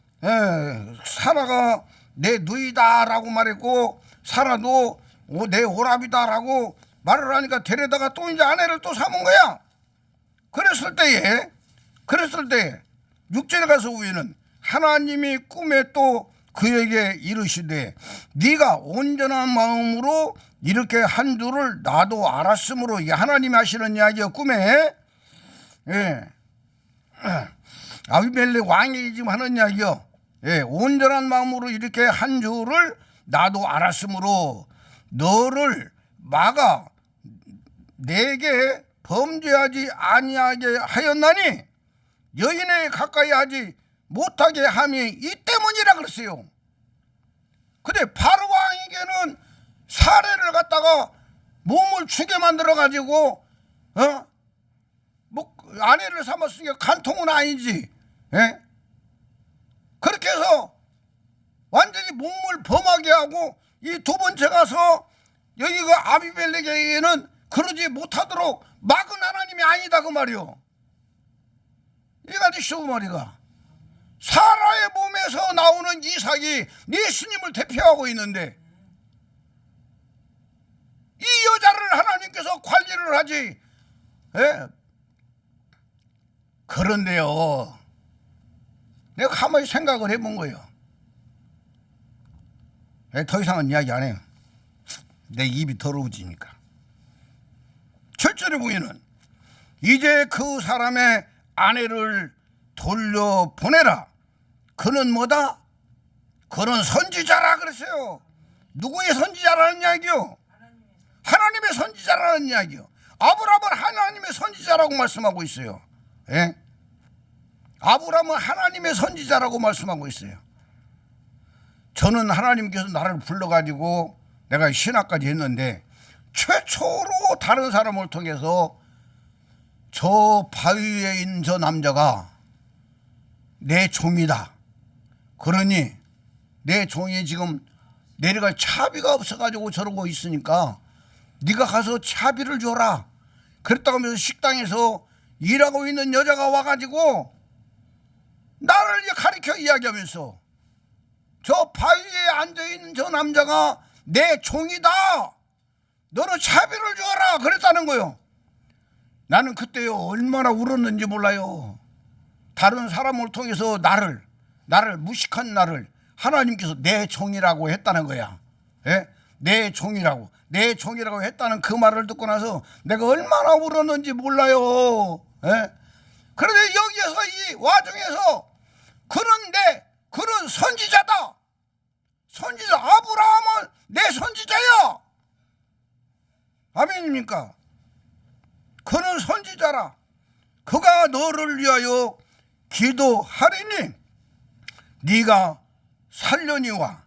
사라가 내 누이다라고 말했고 사라도 내 오라비다라고 말을 하니까 데려다가 또 이제 아내를 또 삼은 거야. 그랬을 때에 6절에 가서 우리는 하나님이 꿈에 또 그에게 이르시되 네가 온전한 마음으로 이렇게 한 줄을 나도 알았으므로 이게 하나님이 하시는 이야기야. 꿈에 아비멜렉 왕이 지금 하는 이야기요. 온전한 마음으로 이렇게 한 줄을 나도 알았으므로 너를 막아 내게 범죄하지 아니하게 하였나니 여인에 가까이 하지 못하게 함이 이 때문이라 그랬어요. 근데 바로 왕에게는 사례를 갖다가 몸을 죽게 만들어 가지고 뭐 아내를 삼았으니까 간통은 아니지. 그렇게 해서 완전히 몸을 범하게 하고 이 두 번째 가서 여기가 아비멜렉에게는 그러지 못하도록 막은 하나님이 아니다 그 말이요. 이가 되시오 말이가. 사라의 몸에서 나오는 이삭이 예수님을 대표하고 있는데 이 여자를 하나님께서 관리를 하지. 그런데요, 내가 가만히 생각을 해본 거예요. 더 이상은 이야기 안 해요. 내 입이 더러워지니까. 7절에 보이는 이제 그 사람의 아내를 돌려보내라. 그는 뭐다? 그는 선지자라 그랬어요. 누구의 선지자라는 이야기요? 하나님의 선지자라는 이야기요. 아브라함은 하나님의 선지자라고 말씀하고 있어요. 아브라함은 하나님의 선지자라고 말씀하고 있어요. 저는 하나님께서 나를 불러가지고 내가 신학까지 했는데 최초로 다른 사람을 통해서 저 바위 위에 있는 저 남자가 내 종이다. 그러니 내 종이 지금 내려갈 차비가 없어가지고 저러고 있으니까 네가 가서 차비를 줘라. 그랬다고 하면서 식당에서 일하고 있는 여자가 와가지고 나를 가리켜 이야기하면서 저 바위에 앉아있는 저 남자가 내 종이다. 너는 차비를 줘라. 그랬다는 거요. 나는 그때요 얼마나 울었는지 몰라요. 다른 사람을 통해서 나를 무식한 나를 하나님께서 내 종이라고 했다는 거야. 내 종이라고 했다는 그 말을 듣고 나서 내가 얼마나 울었는지 몰라요. 그런데 여기에서 이 와중에서 그는 선지자다. 선지자 아브라함은 내 선지자야. 아멘입니까? 그는 선지자라. 그가 너를 위하여 기도하리니 네가 살려니와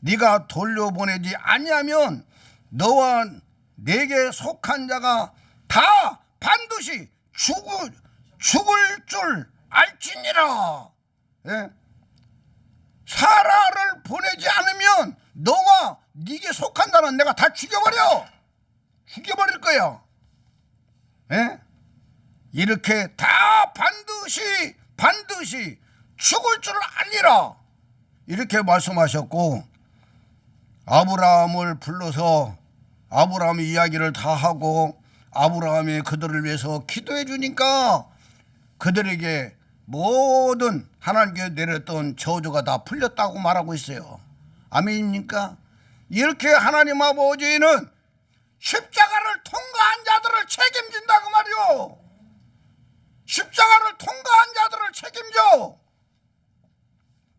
네가 돌려보내지 아니하면 너와 내게 속한 자가 다 반드시 죽을 줄 알지니라. 예? 사라를 보내지 않으면 너와 네게 속한 자는 내가 다 죽여버릴 거야. 예? 이렇게 다 반드시 죽을 줄 알리라 이렇게 말씀하셨고, 아브라함을 불러서 아브라함의 이야기를 다 하고 아브라함이 그들을 위해서 기도해 주니까 그들에게 모든 하나님께 내렸던 저주가 다 풀렸다고 말하고 있어요. 아멘입니까? 이렇게 하나님 아버지는 십자가를 통과한 자들을 책임진다 그 말이요. 십자가를 통과한 자들을 책임져.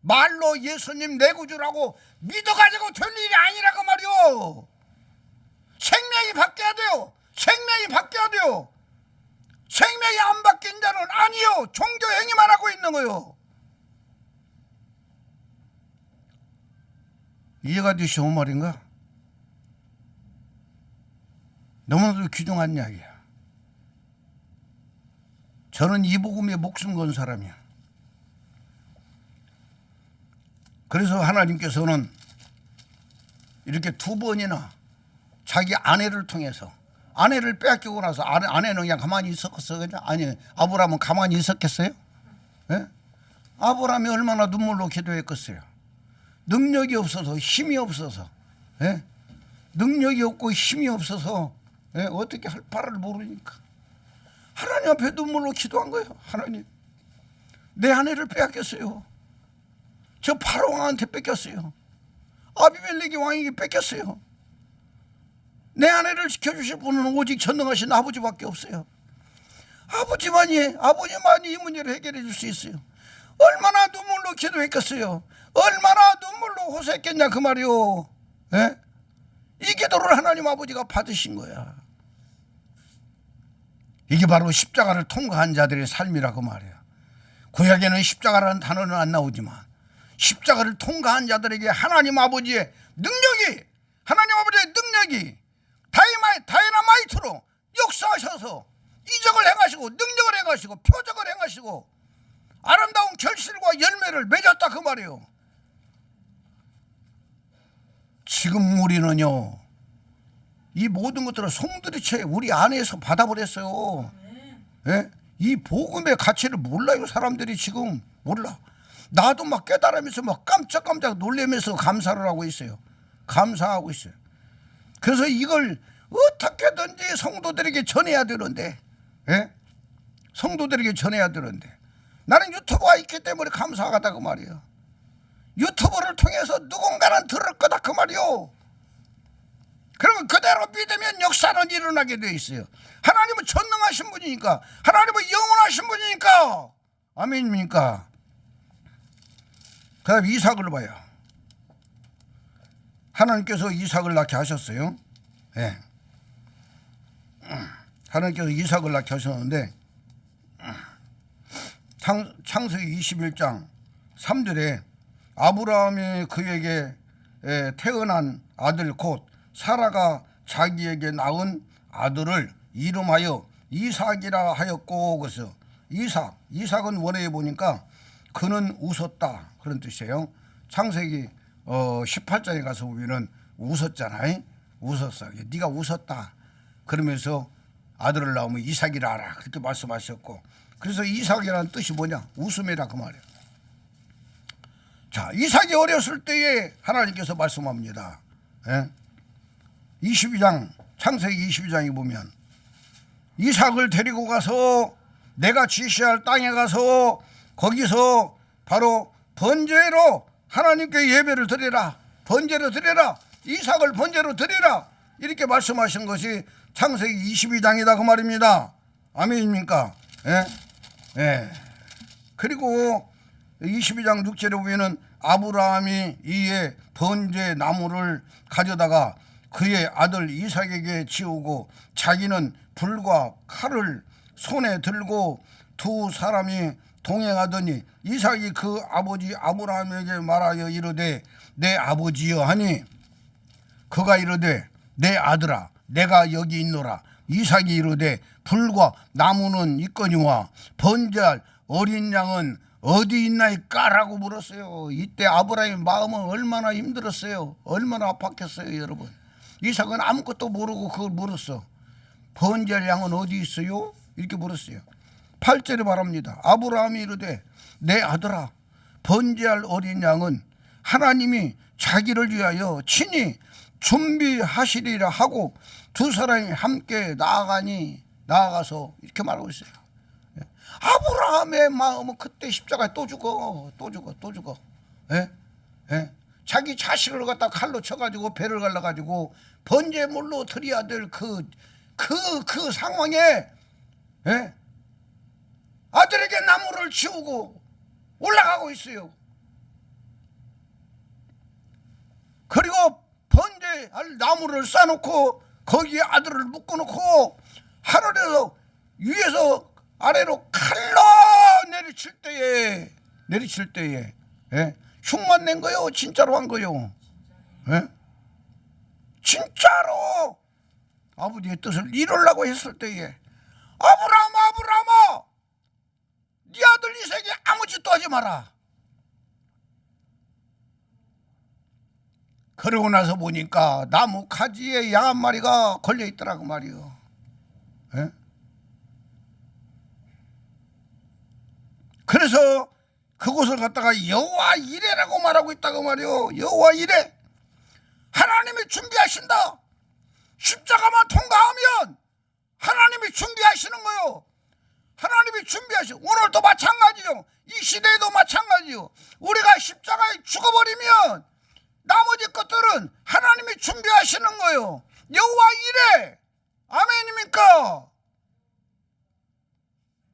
말로 예수님 내 구주라고 믿어가지고 될 일이 아니라 그 말이요. 생명이 바뀌어야 돼요. 생명이 바뀌어야 돼요. 생명이 안 바뀐 자는 아니요, 종교 행위만 하고 있는 거요. 이해가 되시오 말인가? 너무나도 귀중한 이야기야. 저는 이 복음에 목숨 건 사람이야. 그래서 하나님께서는 이렇게 두 번이나 자기 아내를 통해서, 아내를 빼앗기고 나서 아내는 그냥 가만히 있었겠어요? 아니, 아브라함은 가만히 있었겠어요? 예? 아브라함이 얼마나 눈물로 기도했겠어요? 능력이 없어서, 힘이 없어서, 예? 능력이 없고 힘이 없어서, 예? 어떻게 할 바를 모르니까 하나님 앞에 눈물로 기도한 거예요. 하나님, 내 아내를 빼앗겼어요. 저 바로 왕한테 뺏겼어요. 아비멜렉이 왕에게 뺏겼어요. 내 아내를 지켜주실 분은 오직 전능하신 아버지밖에 없어요. 아버지만이 이 문제를 해결해 줄 수 있어요. 얼마나 눈물로 기도했겠어요. 얼마나 눈물로 호소했겠냐 그 말이요. 예? 이 기도를 하나님 아버지가 받으신 거야. 이게 바로 십자가를 통과한 자들의 삶이라고 말이야. 구약에는 십자가라는 단어는 안 나오지만 십자가를 통과한 자들에게 하나님 아버지의 능력이, 다이나마이트로 역사하셔서 이적을 행하시고 능력을 행하시고 표적을 행하시고 아름다운 결실과 열매를 맺었다 그 말이에요. 지금 우리는요, 이 모든 것들을 송두리째 우리 안에서 받아버렸어요. 예? 이 복음의 가치를 몰라요. 사람들이 지금 몰라. 나도 막 깨달으면서 막 깜짝깜짝 놀라면서 감사를 하고 있어요. 감사하고 있어요. 그래서 이걸 어떻게든지 성도들에게 전해야 되는데, 예? 성도들에게 전해야 되는데, 나는 유튜브가 있기 때문에 감사하다 그 말이에요. 유튜브를 통해서 누군가는 들을 거다 그 말이요. 그러면 그대로 믿으면 역사는 일어나게 되어 있어요. 하나님은 전능하신 분이니까, 하나님은 영원하신 분이니까. 아멘입니까? 그 다음 이삭을 봐요. 하나님께서 이삭을 낳게 하셨어요. 예. 하나님께서 이삭을 낳게 하셨는데, 창세기 21장 3절에 아브라함이 그에게 태어난 아들 곧 사라가 자기에게 낳은 아들을 이름하여 이삭이라 하였고, 그래서 이삭은 원어에 보니까 그는 웃었다 그런 뜻이에요. 창세기 18장에 가서 보면은 웃었잖아요. 웃었어. 네가 웃었다 그러면서 아들을 낳으면 이삭이라 하라 그렇게 말씀하셨고, 그래서 이삭이라는 뜻이 뭐냐? 웃음이라 그 말이에요. 자, 이삭이 어렸을 때에 하나님께서 말씀합니다. 예? 22장, 창세기 22장에 보면 이삭을 데리고 가서 내가 지시할 땅에 가서 거기서 바로 번제로 하나님께 예배를 드리라. 번제로 드리라. 이삭을 번제로 드리라. 이렇게 말씀하신 것이 창세기 22장이다 그 말입니다. 아멘입니까? 예? 예. 그리고 22장 6절에 보면은 아브라함이 이에 번제 나무를 가져다가 그의 아들 이삭에게 지우고 자기는 불과 칼을 손에 들고 두 사람이 동행하더니 이삭이 그 아버지 아브라함에게 말하여 이르되 내 아버지여 하니 그가 이르되 내 아들아 내가 여기 있노라. 이삭이 이르되 불과 나무는 있거니와 번제할 어린 양은 어디 있나이까라고 물었어요. 이때 아브라함의 마음은 얼마나 힘들었어요. 얼마나 아팠겠어요, 여러분. 이삭은 아무것도 모르고 그걸 물었어. 번제할 양은 어디 있어요? 이렇게 물었어요. 8절에 말합니다. 아브라함이 이르되 내 아들아, 번제할 어린 양은 하나님이 자기를 위하여 친히 준비하시리라 하고 두 사람이 함께 나아가서 이렇게 말하고 있어요. 아브라함의 마음은 그때 십자가에 또 죽어. 예? 예? 자기 자식을 갖다 칼로 쳐가지고 배를 갈라가지고 번제물로 드려야 될 그 상황에, 예? 아들에게 나무를 지우고 올라가고 있어요. 그리고 번제할 나무를 쌓아놓고 거기에 아들을 묶어놓고 하늘에서 위에서 아래로 칼로 내리칠 때에 예? 흉만 낸 거요? 진짜로 한 거요? 예? 진짜로 아버지의 뜻을 이루려고 했을 때에 아브라함아 네 아들 이삭이 아무 짓도 하지 마라. 그러고 나서 보니까 나무 가지에 양 한 마리가 걸려있더라고 말이요. 예? 그래서 그곳을 갖다가 여호와 이레라고 말하고 있다고 말이요. 여호와 이레. 하나님이 준비하신다. 십자가만 통과하면 하나님이 준비하시는 거요. 하나님이 준비하시고 오늘도 마찬가지요. 이 시대에도 마찬가지요. 우리가 십자가에 죽어버리면 나머지 것들은 하나님이 준비하시는 거요. 여호와 이레. 아멘입니까?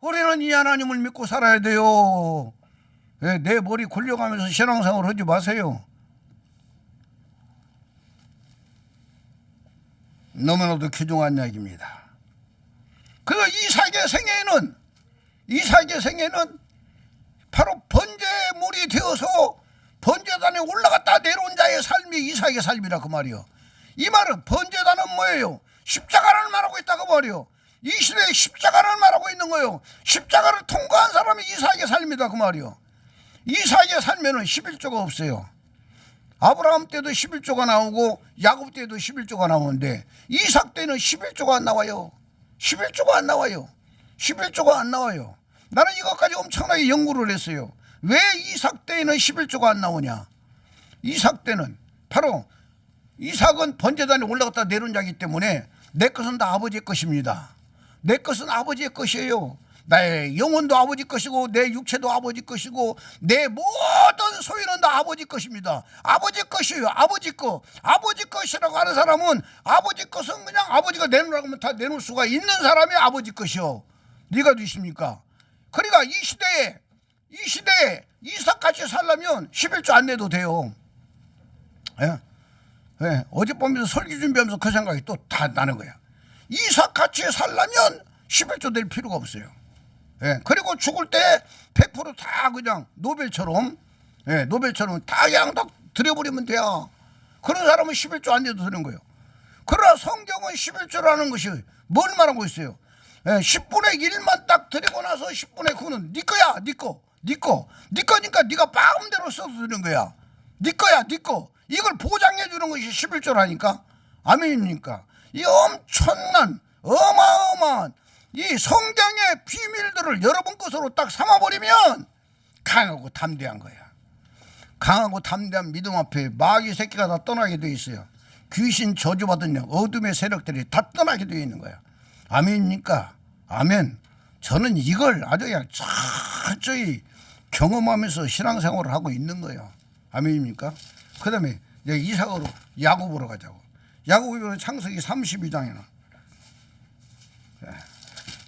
우리는 이 하나님을 믿고 살아야 돼요. 내 머리 굴려가면서 신앙생활 하지 마세요. 너무나도 귀중한 이야기입니다. 그래서 이삭의 생애는 바로 번제물이 되어서 번제단에 올라갔다 내려온 자의 삶이 이삭의 삶이라 그 말이요. 이 말은 번제단은 뭐예요? 십자가를 말하고 있다 그 말이요. 이 시대에 십자가를 말하고 있는 거예요. 십자가를 통과한 사람이 이삭의 삶이다 그 말이요. 이삭의 삶에는 11조가 없어요. 아브라함 때도 11조가 나오고 야곱 때도 11조가 나오는데 이삭 때는 11조가 안 나와요. 11조가 안 나와요. 나는 이것까지 엄청나게 연구를 했어요. 왜 이삭 때에는 11조가 안 나오냐? 이삭 때는 바로 이삭은 번제단에 올라갔다 내려온 자이기 때문에 내 것은 다 아버지의 것입니다. 내 것은 아버지의 것이에요. 나의 영혼도 아버지 것이고 내 육체도 아버지 것이고 내 모든 소유는 다 아버지 것입니다. 아버지 것이에요. 아버지 것. 아버지 것이라고 하는 사람은 아버지 것은 그냥 아버지가 내놓으라고 하면 다 내놓을 수가 있는 사람이 아버지 것이요. 네가 되십니까? 그러니까 이 시대에 이삭같이 살려면 11조 안 내도 돼요. 예? 예. 어젯밤에 설교 준비하면서 그 생각이 또 다 나는 거야. 이삭같이 살려면 11조 될 필요가 없어요. 예. 그리고 죽을 때 100% 다 그냥 노벨처럼 다 그냥 다 드려버리면 돼요. 그런 사람은 11조 안 내도 되는 거예요. 그러나 성경은 11조라는 것이 뭘 말하고 있어요? 예, 10분의 1만 딱 드리고 나서 10분의 9는 네 거야. 네 거니까 네가 마음대로 써도 되는 거야. 네 거야. 이걸 보장해 주는 것이 11조라니까. 아멘입니까? 이 엄청난 어마어마한 이 성경의 비밀들을 여러분 것으로 딱 삼아버리면 강하고 담대한 거야. 강하고 담대한 믿음 앞에 마귀 새끼가 다 떠나게 돼 있어요. 귀신 저주받은 영, 어둠의 세력들이 다 떠나게 되어 있는 거야. 아멘입니까? 아멘. 저는 이걸 아주 그냥 철저히 경험하면서 신앙생활을 하고 있는 거예요. 아멘입니까? 그 다음에 이삭으로 야곱으로 가자고. 야곱은 창세기 32장에는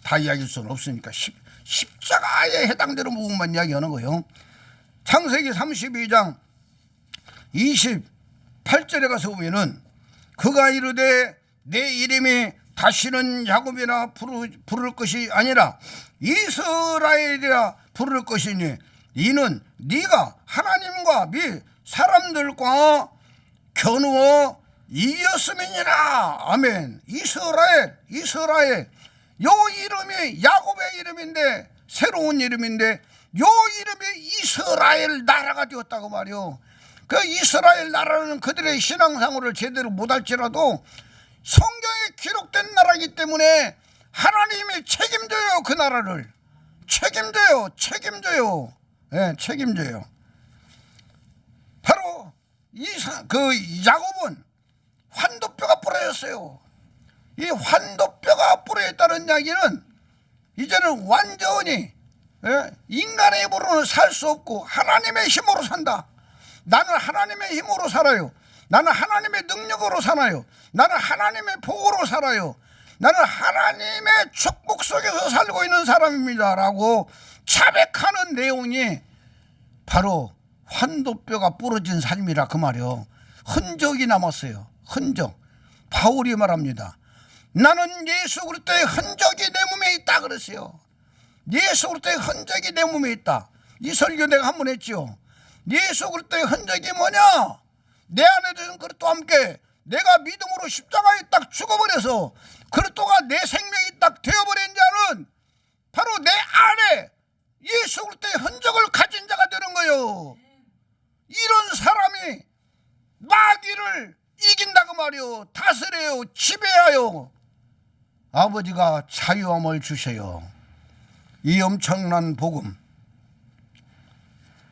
다 이야기할 수는 없으니까 십자가에 해당되는 부분만 이야기하는 거예요. 창세기 32장 28절에 가서 보면은 그가 이르되 내 이름이 다시는 야곱이라 부를 것이 아니라 이스라엘이라 부를 것이니 이는 네가 하나님과 및 사람들과 겨누어 이었음이니라. 아멘. 이스라엘 요 이름이 야곱의 이름인데 새로운 이름인데 요 이름이 이스라엘 나라가 되었다고 말이요. 그 이스라엘 나라는 그들의 신앙생활을 제대로 못할지라도 성경에 기록된 나라이기 때문에 하나님이 책임져요. 그 나라를 책임져요. 예, 책임져요. 바로 그 야곱은 환도뼈가 부러졌어요. 이 환도뼈가 부러졌다는 이야기는 이제는 완전히 인간의 힘으로는 살 수 없고 하나님의 힘으로 산다. 나는 하나님의 힘으로 살아요. 나는 하나님의 능력으로 살아요. 나는 하나님의 복으로 살아요. 나는 하나님의 축복 속에서 살고 있는 사람입니다 라고 자백하는 내용이 바로 환도뼈가 부러진 삶이라 그 말이요. 흔적이 남았어요. 흔적. 바울이 말합니다. 나는 예수 그리스도의 흔적이 내 몸에 있다 그랬어요. 예수 그리스도의 흔적이 내 몸에 있다. 이 설교 내가 한 번 했죠. 예수 그리스도의 흔적이 뭐냐? 내 안에 드는 그리스도와 함께 내가 믿음으로 십자가에 딱 죽어버려서 그리스도가 내 생명이 딱 되어버린 자는 바로 내 안에 예수 그리스도의 흔적을 가진 자가 되는 거예요. 이런 사람이 마귀를 이긴다고 말이요. 다스려요. 지배하여 아버지가 자유함을 주셔요. 이 엄청난 복음,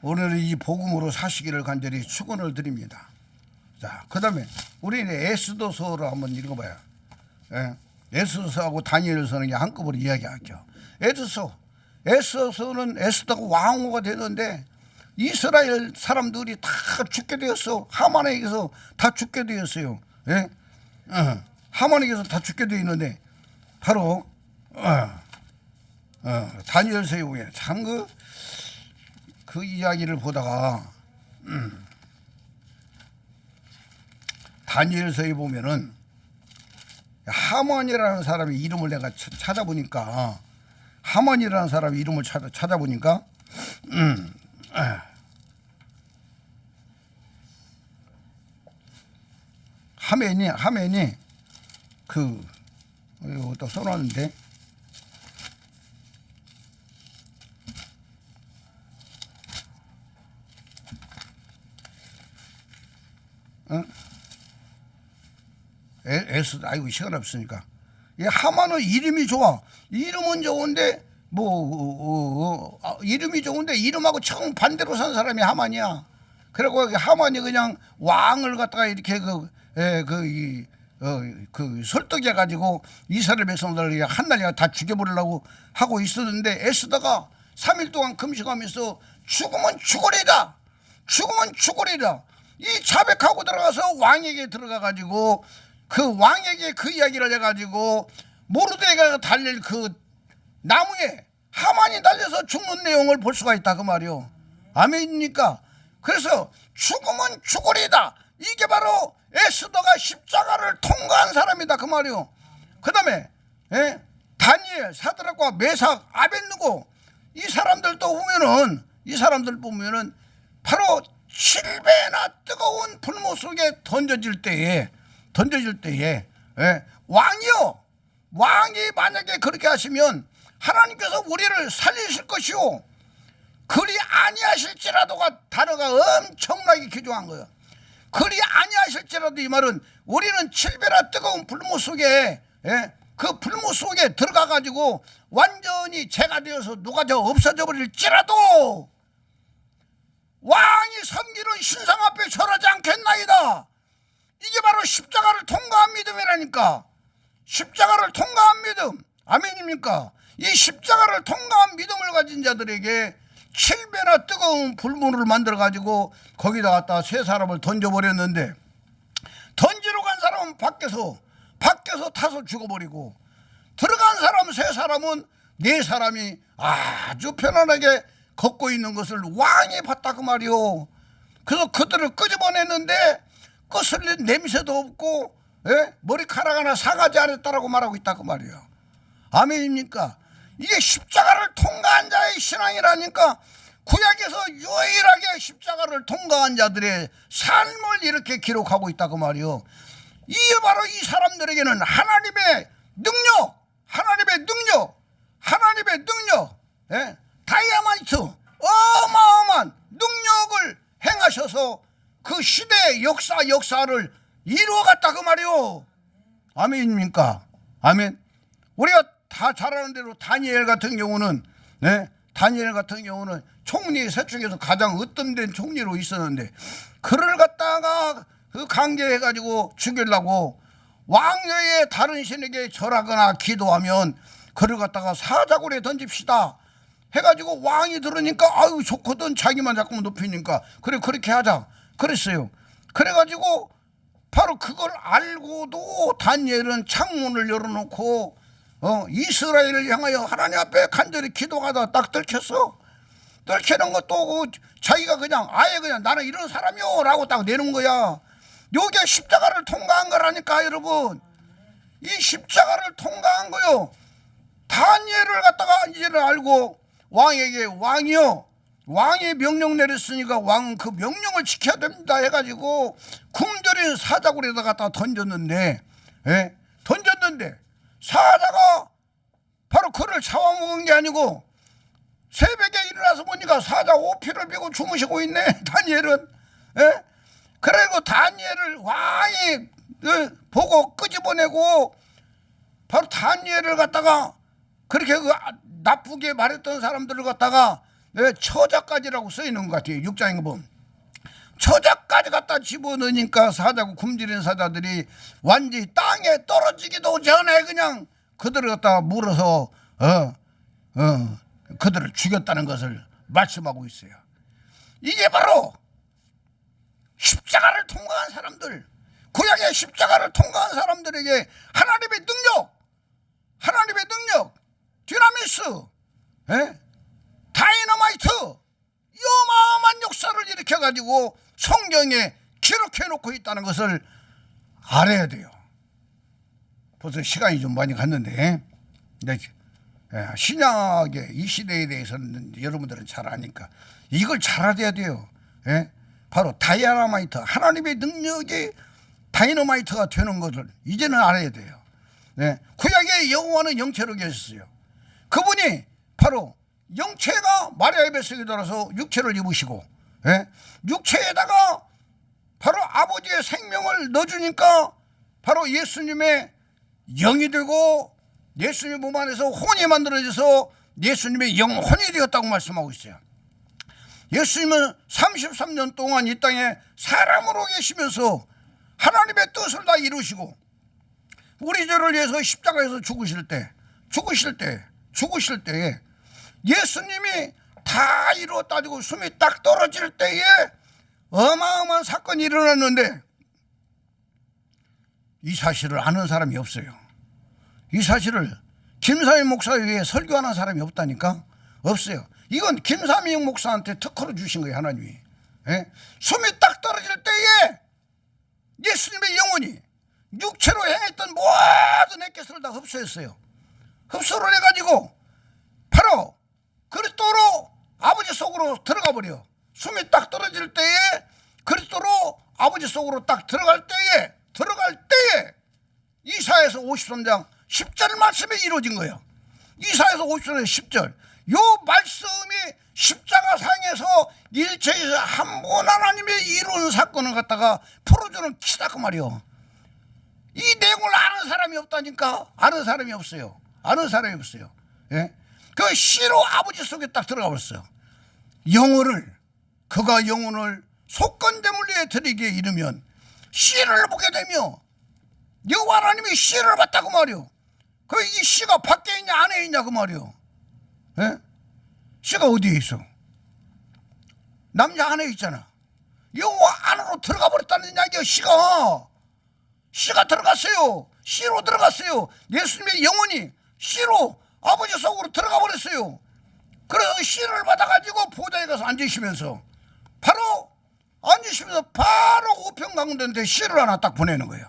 오늘은 이 복음으로 사시기를 간절히 축원을 드립니다. 자, 그 다음에 우리는 에스더서를 한번 읽어봐요. 예? 에스더서하고 다니엘서는 한꺼번에 이야기하죠. 에스더서는 에스더가 왕후가 되는데 이스라엘 사람들이 다 죽게 되었어. 하만에게서 다 죽게 되었어요. 예? 하만에게서 다 죽게 되어 있는데 바로 다니엘서에 보면 참 그 이야기를 보다가 다니엘서에 보면은 하만이라는 사람의 이름을 내가 찾아보니까 하만이라는 사람의 이름을 찾아보니까 하맨이 이거 또 써놨는데 아이고 시간 없으니까. 하만은 이름이 좋아. 이름은 좋은데 이름이 좋은데 이름하고 정반대로 산 사람이 하만이야. 그리고 하만이 그냥 왕을 갖다가 이렇게 설득해 가지고 이스라엘 백성들을 한날에 다 죽여버리려고 하고 있었는데 에스더가 3일 동안 금식하면서 죽으면 죽으리라. 이 자백하고 들어가서 왕에게 들어가 가지고 그 왕에게 그 이야기를 해가지고 모르드게가 달릴 그 나무에 하만이 달려서 죽는 내용을 볼 수가 있다 그 말이요. 아멘입니까? 그래서 죽으면 죽으리다. 이게 바로 에스더가 십자가를 통과한 사람이다 그 말이요. 그 다음에 다니엘, 사드락과 메삭, 아벳느고 이 사람들 보면은 바로 7배나 뜨거운 불못 속에 던져질 때에 왕이 만약에 그렇게 하시면 하나님께서 우리를 살리실 것이요 그리 아니하실지라도가 단어가 엄청나게 기조한 거예요. 그리 아니하실지라도 이 말은 우리는 7배나 뜨거운 불못 속에 그 불못 속에 들어가 가지고 완전히 재가 되어서 녹아져 없어져 버릴지라도 왕이 섬기는 신상 앞에 절하지 않겠나이다. 이게 바로 십자가를 통과한 믿음이라니까. 십자가를 통과한 믿음. 아멘입니까? 이 십자가를 통과한 믿음을 가진 자들에게 7배나 뜨거운 불문을 만들어 가지고 거기다 갖다 세 사람을 던져버렸는데 던지러 간 사람은 밖에서 타서 죽어버리고 들어간 사람 세 사람은 네 사람이 아주 편안하게 걷고 있는 것을 왕이 봤다 그 말이요. 그래서 그들을 끄집어냈는데 거슬린 냄새도 없고 머리카락 하나 사가지 않았다라고 말하고 있다 그 말이에요. 아멘입니까? 이게 십자가를 통과한 자의 신앙이라니까. 구약에서 유일하게 십자가를 통과한 자들의 삶을 이렇게 기록하고 있다 그 말이에요. 이게 바로 이 사람들에게는 하나님의 능력, 다이아마이트, 구약의 역사를 이루어갔다 그 말이요. 아멘입니까? 아멘. 우리가 다 잘 아는 대로 다니엘 같은 경우는 총리 셋 중에서 가장 으뜸된 총리로 있었는데 그를 갖다가 그 강제해가지고 죽이려고 왕녀의 다른 신에게 절하거나 기도하면 그를 갖다가 사자굴에 던집시다 해가지고 왕이 들으니까 아유 좋거든, 자기만 자꾸 높이니까 그래 그렇게 하자 그랬어요. 그래가지고 바로 그걸 알고도 다니엘은 창문을 열어놓고 이스라엘을 향하여 하나님 앞에 간절히 기도하다 딱 들켰어. 들키는 것도 자기가 그냥 아예 그냥 나는 이런 사람이요 라고 딱 내는 거야. 요게 십자가를 통과한 거라니까 여러분. 이 십자가를 통과한 거요. 다니엘을 갖다가 이제는 알고 왕에게 왕이요, 왕이 명령 내렸으니까 왕은 그 명령을 지켜야 됩니다 해가지고 굶주린 사자굴에다 갖다 던졌는데, 던졌는데 사자가 바로 그를 잡아먹은 게 아니고 새벽에 일어나서 보니까 사자 오피를 비고 주무시고 있네 다니엘은. 그리고 다니엘을 왕이 보고 끄집어내고 바로 다니엘을 갖다가 그렇게 나쁘게 말했던 사람들을 갖다가 처자까지라고 써있는 것 같아요. 6장에 보면 처자까지 갖다 집어넣으니까 사자고 굶주린 사자들이 완전히 땅에 떨어지기도 전에 그냥 그들을 갖다가 물어서 그들을 죽였다는 것을 말씀하고 있어요. 이게 바로 십자가를 통과한 사람들, 구약의 십자가를 통과한 사람들에게 하나님의 능력, 디나미스, 다이너마이트, 요마한 역사를 일으켜가지고 성경에 기록해놓고 있다는 것을 알아야 돼요. 벌써 시간이 좀 많이 갔는데 신약의 이 시대에 대해서는 여러분들은 잘 아니까 이걸 잘 알아야 돼요. 바로 다이너마이트, 하나님의 능력이 다이너마이트가 되는 것을 이제는 알아야 돼요. 구약의 여호와는 영체로 계셨어요. 그분이 바로 영체가 마리아의 뱃속에 들어서 육체를 입으시고 육체에다가 바로 아버지의 생명을 넣어주니까 바로 예수님의 영이 되고 예수님 몸 안에서 혼이 만들어져서 예수님의 영혼이 되었다고 말씀하고 있어요. 예수님은 33년 동안 이 땅에 사람으로 계시면서 하나님의 뜻을 다 이루시고 우리 죄를 위해서 십자가에서 죽으실 때 예수님이 다 이루었다 가지고 숨이 딱 떨어질 때에 어마어마한 사건이 일어났는데 이 사실을 아는 사람이 없어요. 이 사실을 김사임 목사에 의해 설교하는 사람이 없다니까. 없어요. 이건 김사임 목사한테 특허로 주신 거예요, 하나님이. 숨이 딱 떨어질 때에 예수님의 영혼이 육체로 행했던 모든 액기스를 다 흡수했어요. 흡수를 해가지고 바로 그리스도로 아버지 속으로 들어가 버려. 숨이 딱 떨어질 때에 그리스도로 아버지 속으로 딱 들어갈 때에 이사야서 53장 10절 말씀이 이루어진 거예요. 이사야서 53장 10절 요 말씀이 십자가상에서 일체에서 한 분 하나님의 이룬 사건을 갖다가 풀어주는 키다 그 말이요. 이 내용을 아는 사람이 없다니까. 아는 사람이 없어요. 그 씨로 아버지 속에 딱 들어가 버렸어요. 그가 영혼을 속건제물리에 드리기에 이르면 씨를 보게 되며 여호와 하나님이 씨를 봤다고 말이요. 이 씨가 밖에 있냐 안에 있냐 그 말이요. 씨가 어디에 있어? 남자 안에 있잖아. 여호와 안으로 들어가 버렸다는 이야기야. 씨가 들어갔어요. 씨로 들어갔어요. 예수님의 영혼이 씨로 아버지 속으로 들어가 버렸어요. 그래서 씨를 받아가지고 보좌에 가서 앉으시면서 바로 우편강도한테 씨를 하나 딱 보내는 거예요.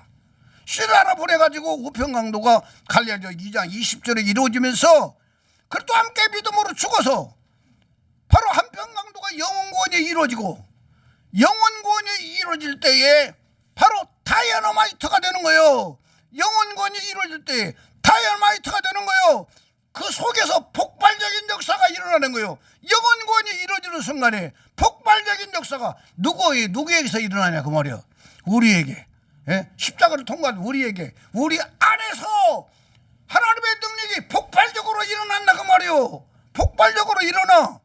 씨를 하나 보내가지고 우편강도가 갈릴리 2장 20절에 이루어지면서 그리스도 함께 믿음으로 죽어서 바로 한편강도가 영원구원이 이루어지고 영원구원이 이루어질 때에 바로 다이너마이트가 되는 거예요. 영원구원이 이루어질 때 다이너마이트가 되는 거예요. 그 속에서 폭발적인 역사가 일어나는 거예요. 영원구원이 이루어지는 순간에 폭발적인 역사가 누구에게서 일어나냐 그 말이야. 우리에게. 예? 십자가를 통과한 우리에게, 우리 안에서 하나님의 능력이 폭발적으로 일어난다 그 말이요. 폭발적으로 일어나.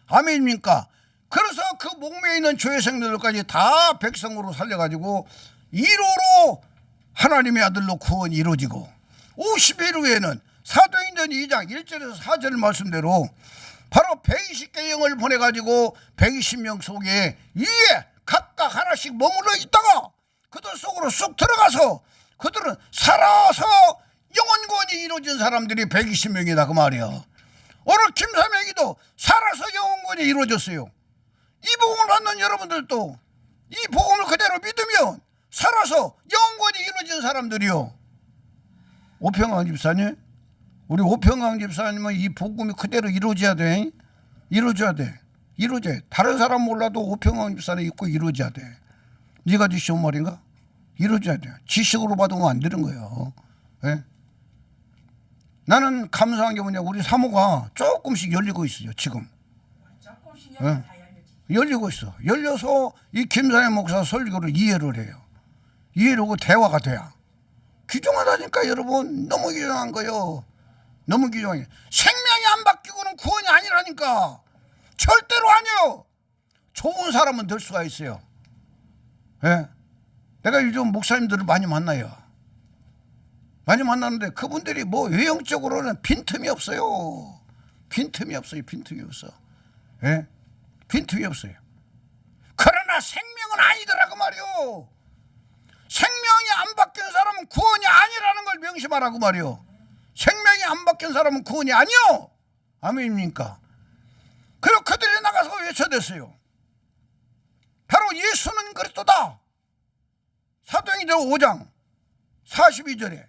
아멘입니까? 그래서 그 목매에 있는 죄생들까지 다 백성으로 살려가지고 1호로 하나님의 아들로 구원이 이루어지고, 50일 후에는 사도행전 2장 1절에서 4절 말씀대로 바로 120개 영을 보내가지고 120명 속에 위에 각각 하나씩 머물러 있다가 그들 속으로 쑥 들어가서 그들은 살아서 영원 구원이 이루어진 사람들이 120명이다 그 말이야. 오늘 김삼영이도 살아서 영원 구원이 이루어졌어요. 이 복음을 받는 여러분들도 이 복음을 그대로 믿으면 살아서 영원 구원이 이루어진 사람들이요. 오평강 집사님, 우리 오평강 집사님은 이 복음이 그대로 이루어져야 돼. 이루어져야 돼. 다른 사람 몰라도 오평강 집사는 있고 이루어져야 돼. 네가 쉬운 말인가? 이루어져야 돼. 지식으로 받으면 안 되는 거예요. 네? 나는 감사한 게 뭐냐, 우리 사모가 조금씩 열리고 있어요 지금. 조금씩 네? 다 열렸지. 열리고 있어. 열려서 이 김사의 목사 설교를 이해를 해요. 이해를 하고 대화가 돼야. 귀중하다니까 여러분. 너무 귀중한 거요. 너무 귀중해. 생명이 안 바뀌고는 구원이 아니라니까. 절대로 아니요. 좋은 사람은 될 수가 있어요. 예? 내가 요즘 목사님들을 많이 만나요. 많이 만나는데 그분들이 뭐 외형적으로는 빈틈이 없어요. 빈틈이 없어요. 예? 빈틈이 없어요. 그러나 생명은 아니더라고 말이요. 생명이 안 바뀐 사람은 구원이 아니라는 걸 명심하라고 말이요. 생명이 안 바뀐 사람은 구원이 아니요. 아멘입니까? 그리고 그들이 나가서 외쳐댔어요. 바로 예수는 그리스도다. 사도행전 5장 42절에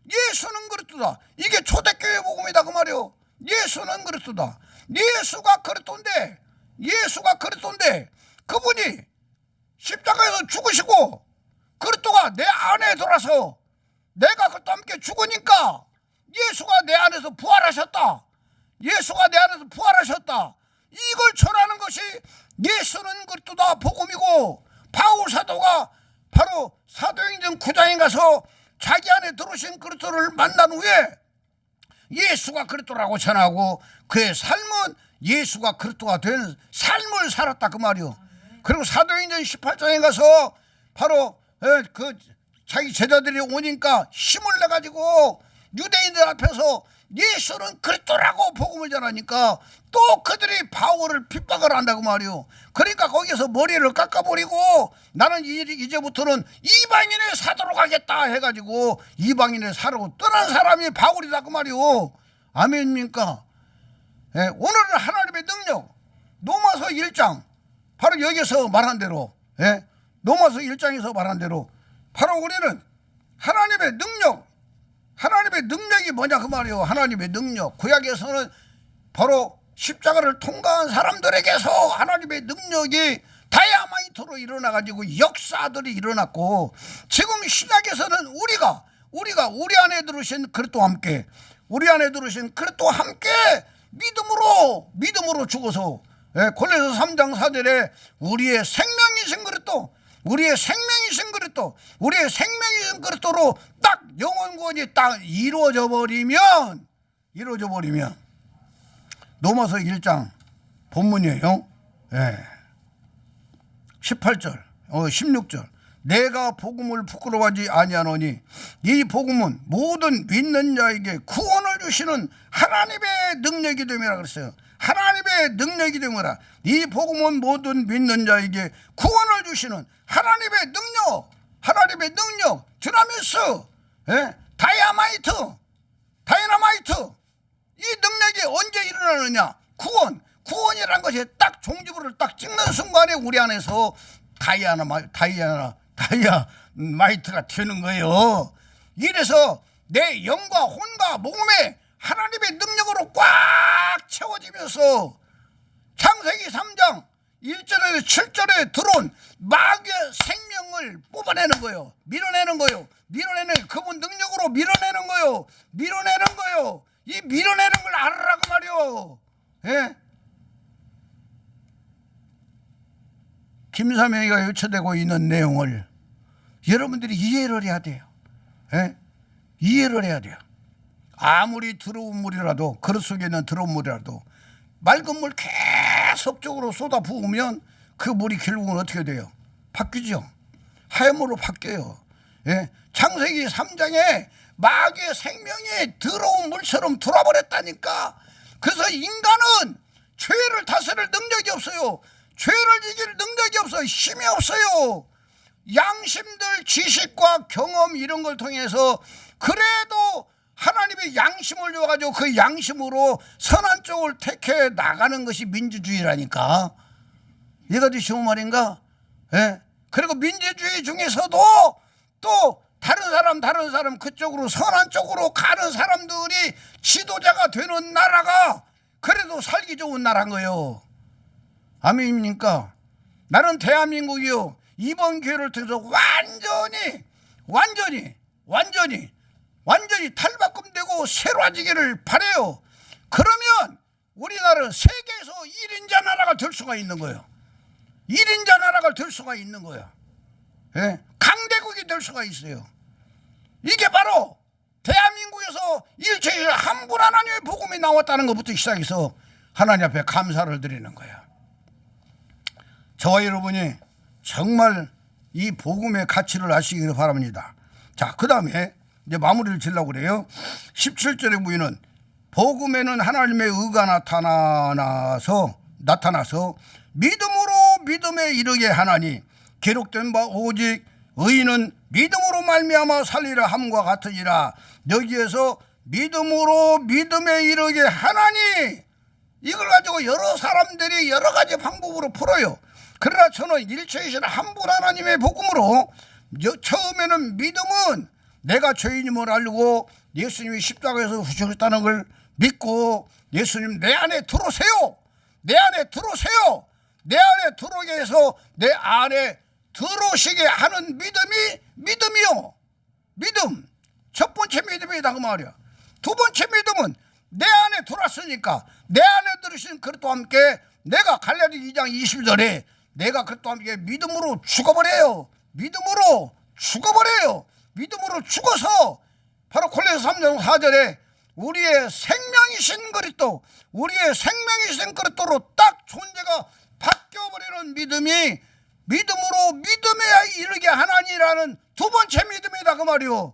예수는 그리스도다. 이게 초대교회 복음이다 그 말이요. 예수는 그리스도다. 예수가 그리스도인데 그분이 십자가에서 죽으시고 그리스도가 내 안에 들어와서 내가 그리스도와 함께 죽으니까 예수가 내 안에서 부활하셨다. 이걸 전하는 것이 예수는 그리스도다 복음이고, 바울 사도가 바로 사도행전 9장에 가서 자기 안에 들어오신 그리스도를 만난 후에 예수가 그리스도라고 전하고 그의 삶은 예수가 그리스도가 된 삶을 살았다 그 말이요. 그리고 사도행전 18장에 가서 바로 그 자기 제자들이 오니까 힘을 내가지고 유대인들 앞에서 예수는 그리스도라고 복음을 전하니까 또 그들이 바울을 핍박을 한다고 말이요. 그러니까 거기서 머리를 깎아버리고 나는 이제부터는 이방인의 사도로 가겠다 해가지고 이방인의 사도로 떠난 사람이 바울이다 그 말이요. 아멘입니까? 예, 오늘은 하나님의 능력, 로마서 1장 바로 여기서 말한 대로, 예, 로마서 1장에서 말한 대로 바로 우리는 하나님의 능력이 뭐냐 그 말이요. 하나님의 능력. 구약에서는 바로 십자가를 통과한 사람들에게서 하나님의 능력이 다이아마이트로 일어나가지고 역사들이 일어났고, 지금 신약에서는 우리가 우리 안에 들으신 그리스도와 함께 믿음으로 죽어서, 골로새 3장 4절에 우리의 생명이신 그리스도로 딱 영원 구원이 딱 이루어져 버리면 로마서 1장 본문이에요. 18절 16절 내가 복음을 부끄러워하지 아니하노니 이 복음은 모든 믿는 자에게 구원을 주시는 하나님의 능력이 됨이라 그랬어요. 하나님의 능력이 됨이라. 이 복음은 모든 믿는 자에게 구원을 주시는 하나님의 능력 드라미스, 다이나마이트 이 능력이 언제 일어나느냐? 구원이란 것이 딱 종지부를 딱 찍는 순간에 우리 안에서 다이아마이트가 되는 거예요. 이래서 내 영과 혼과 몸에 하나님의 능력으로 꽉 채워지면서 창세기 3장 1절에서 7절에 들어온 마귀의 생명을 뽑아내는 거예요. 밀어내는 그분 능력으로 밀어내는 거예요. 이 밀어내는 걸 알으라고 말이요. 예? 김삼영이가 요청되고 있는 내용을 여러분들이 이해를 해야 돼요. 예? 이해를 해야 돼요. 아무리 더러운 물이라도, 그릇 속에 있는 더러운 물이라도 맑은 물 계속적으로 쏟아 부으면 그 물이 결국은 어떻게 돼요? 바뀌죠. 하얀 물로 바뀌어요. 예? 창세기 3장에 마귀의 생명이 더러운 물처럼 돌아버렸다니까. 그래서 인간은 죄를 다스릴 능력이 없어요. 죄를 이길 능력이 없어요. 힘이 없어요. 양심들, 지식과 경험 이런 걸 통해서 그래도 하나님의 양심을 줘가지고 그 양심으로 선한 쪽을 택해 나가는 것이 민주주의라니까. 이해가 되시는 말인가? 예? 그리고 민주주의 중에서도 또 다른 사람 그쪽으로 선한 쪽으로 가는 사람들이 지도자가 되는 나라가 그래도 살기 좋은 나라인 거예요. 아멘입니까? 나는 대한민국이요, 이번 기회를 통해서 완전히 탈바꿈되고 새로워지기를 바라요. 그러면 우리나라는 세계에서 1인자 나라가 될 수가 있는 거예요. 1인자 나라가 될 수가 있는 거예요. 예? 강대국이 될 수가 있어요. 이게 바로 대한민국에서 일체에 한 분 하나님의 복음이 나왔다는 것부터 시작해서 하나님 앞에 감사를 드리는 거예요. 저와 여러분이 정말 이 복음의 가치를 아시기를 바랍니다. 자, 그 다음에 이제 마무리를 지려고 그래요. 17절에 보이는 복음에는 하나님의 의가 나타나서 믿음으로 믿음에 이르게 하나니 기록된 바 오직 의인은 믿음으로 말미암아 살리라 함과 같으니라. 여기에서 믿음으로 믿음에 이르게 하나니, 이걸 가지고 여러 사람들이 여러 가지 방법으로 풀어요. 그러나 저는 일체이신 한 분 하나님의 복음으로 처음에는 믿음은 내가 죄인임을 알고 예수님이 십자가에서 죽으셨다는 걸 믿고 예수님 내 안에 들어오세요. 내 안에 들어오세요. 내 안에 들어오게 해서 내 안에 들어오시게 하는 믿음이요. 믿음. 첫 번째 믿음이다 그 말이야. 두 번째 믿음은 내 안에 들어왔으니까 내 안에 들으신 그릇과 함께 내가 갈라디 2장 20절에 내가 그릇과 함께 믿음으로 죽어버려요. 믿음으로 죽어버려요. 믿음으로 죽어서 바로 골로새 3장 4절에 우리의 생명이신 그리스도, 우리의 생명이신 그리스도로 딱 존재가 바뀌어버리는 믿음이 믿음으로 믿음에 이르게 하나니라는 두 번째 믿음이다 그 말이요.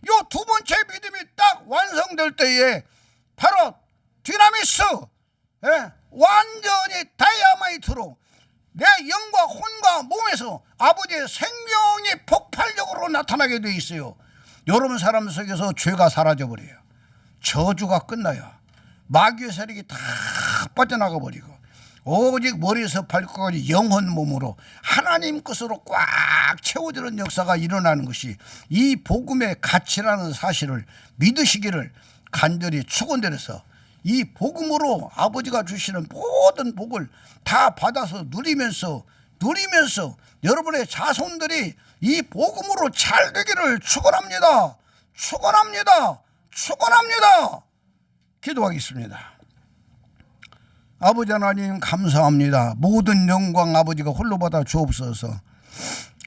요 두 번째 믿음이 딱 완성될 때에 바로 디나미스, 완전히 다이아마이트로 내 영과 혼과 몸에서 아버지의 생명이 폭발적으로 나타나게 돼 있어요. 여러분 사람 속에서 죄가 사라져버려요. 저주가 끝나요. 마귀의 세력이 다 빠져나가 버리고 오직 머리에서 발끝까지 영혼 몸으로 하나님 것으로 꽉 채워지는 역사가 일어나는 것이 이 복음의 가치라는 사실을 믿으시기를 간절히 축원드려서 이 복음으로 아버지가 주시는 모든 복을 다 받아서 누리면서 여러분의 자손들이 이 복음으로 잘 되기를 축원합니다. 기도하겠습니다. 아버지 하나님 감사합니다. 모든 영광 아버지가 홀로 받아 주옵소서.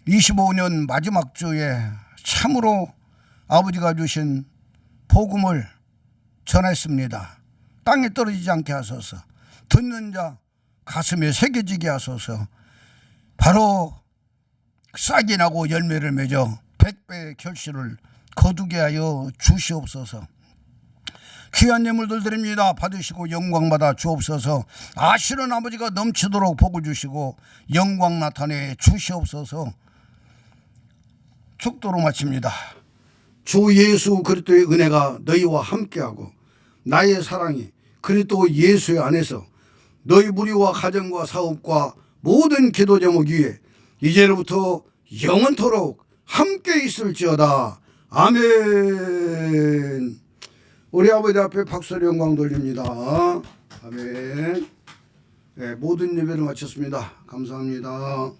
25년 마지막 주에 참으로 아버지가 주신 복음을 전했습니다. 땅에 떨어지지 않게 하소서. 듣는 자 가슴에 새겨지게 하소서. 바로 싹이 나고 열매를 맺어 100배의 결실을 거두게 하여 주시옵소서. 귀한 예물들 드립니다. 받으시고 영광 받아 주옵소서. 아시는 아버지가 넘치도록 복을 주시고 영광 나타내 주시옵소서. 축도로 마칩니다. 주 예수 그리스도의 은혜가 너희와 함께하고 나의 사랑이 그리스도 예수의 안에서 너희 무리와 가정과 사업과 모든 기도 제목 위에 이제로부터 영원토록 함께 있을지어다. 아멘. 우리 아버지 앞에 박수로 영광 돌립니다. 아멘. 네, 모든 예배를 마쳤습니다. 감사합니다.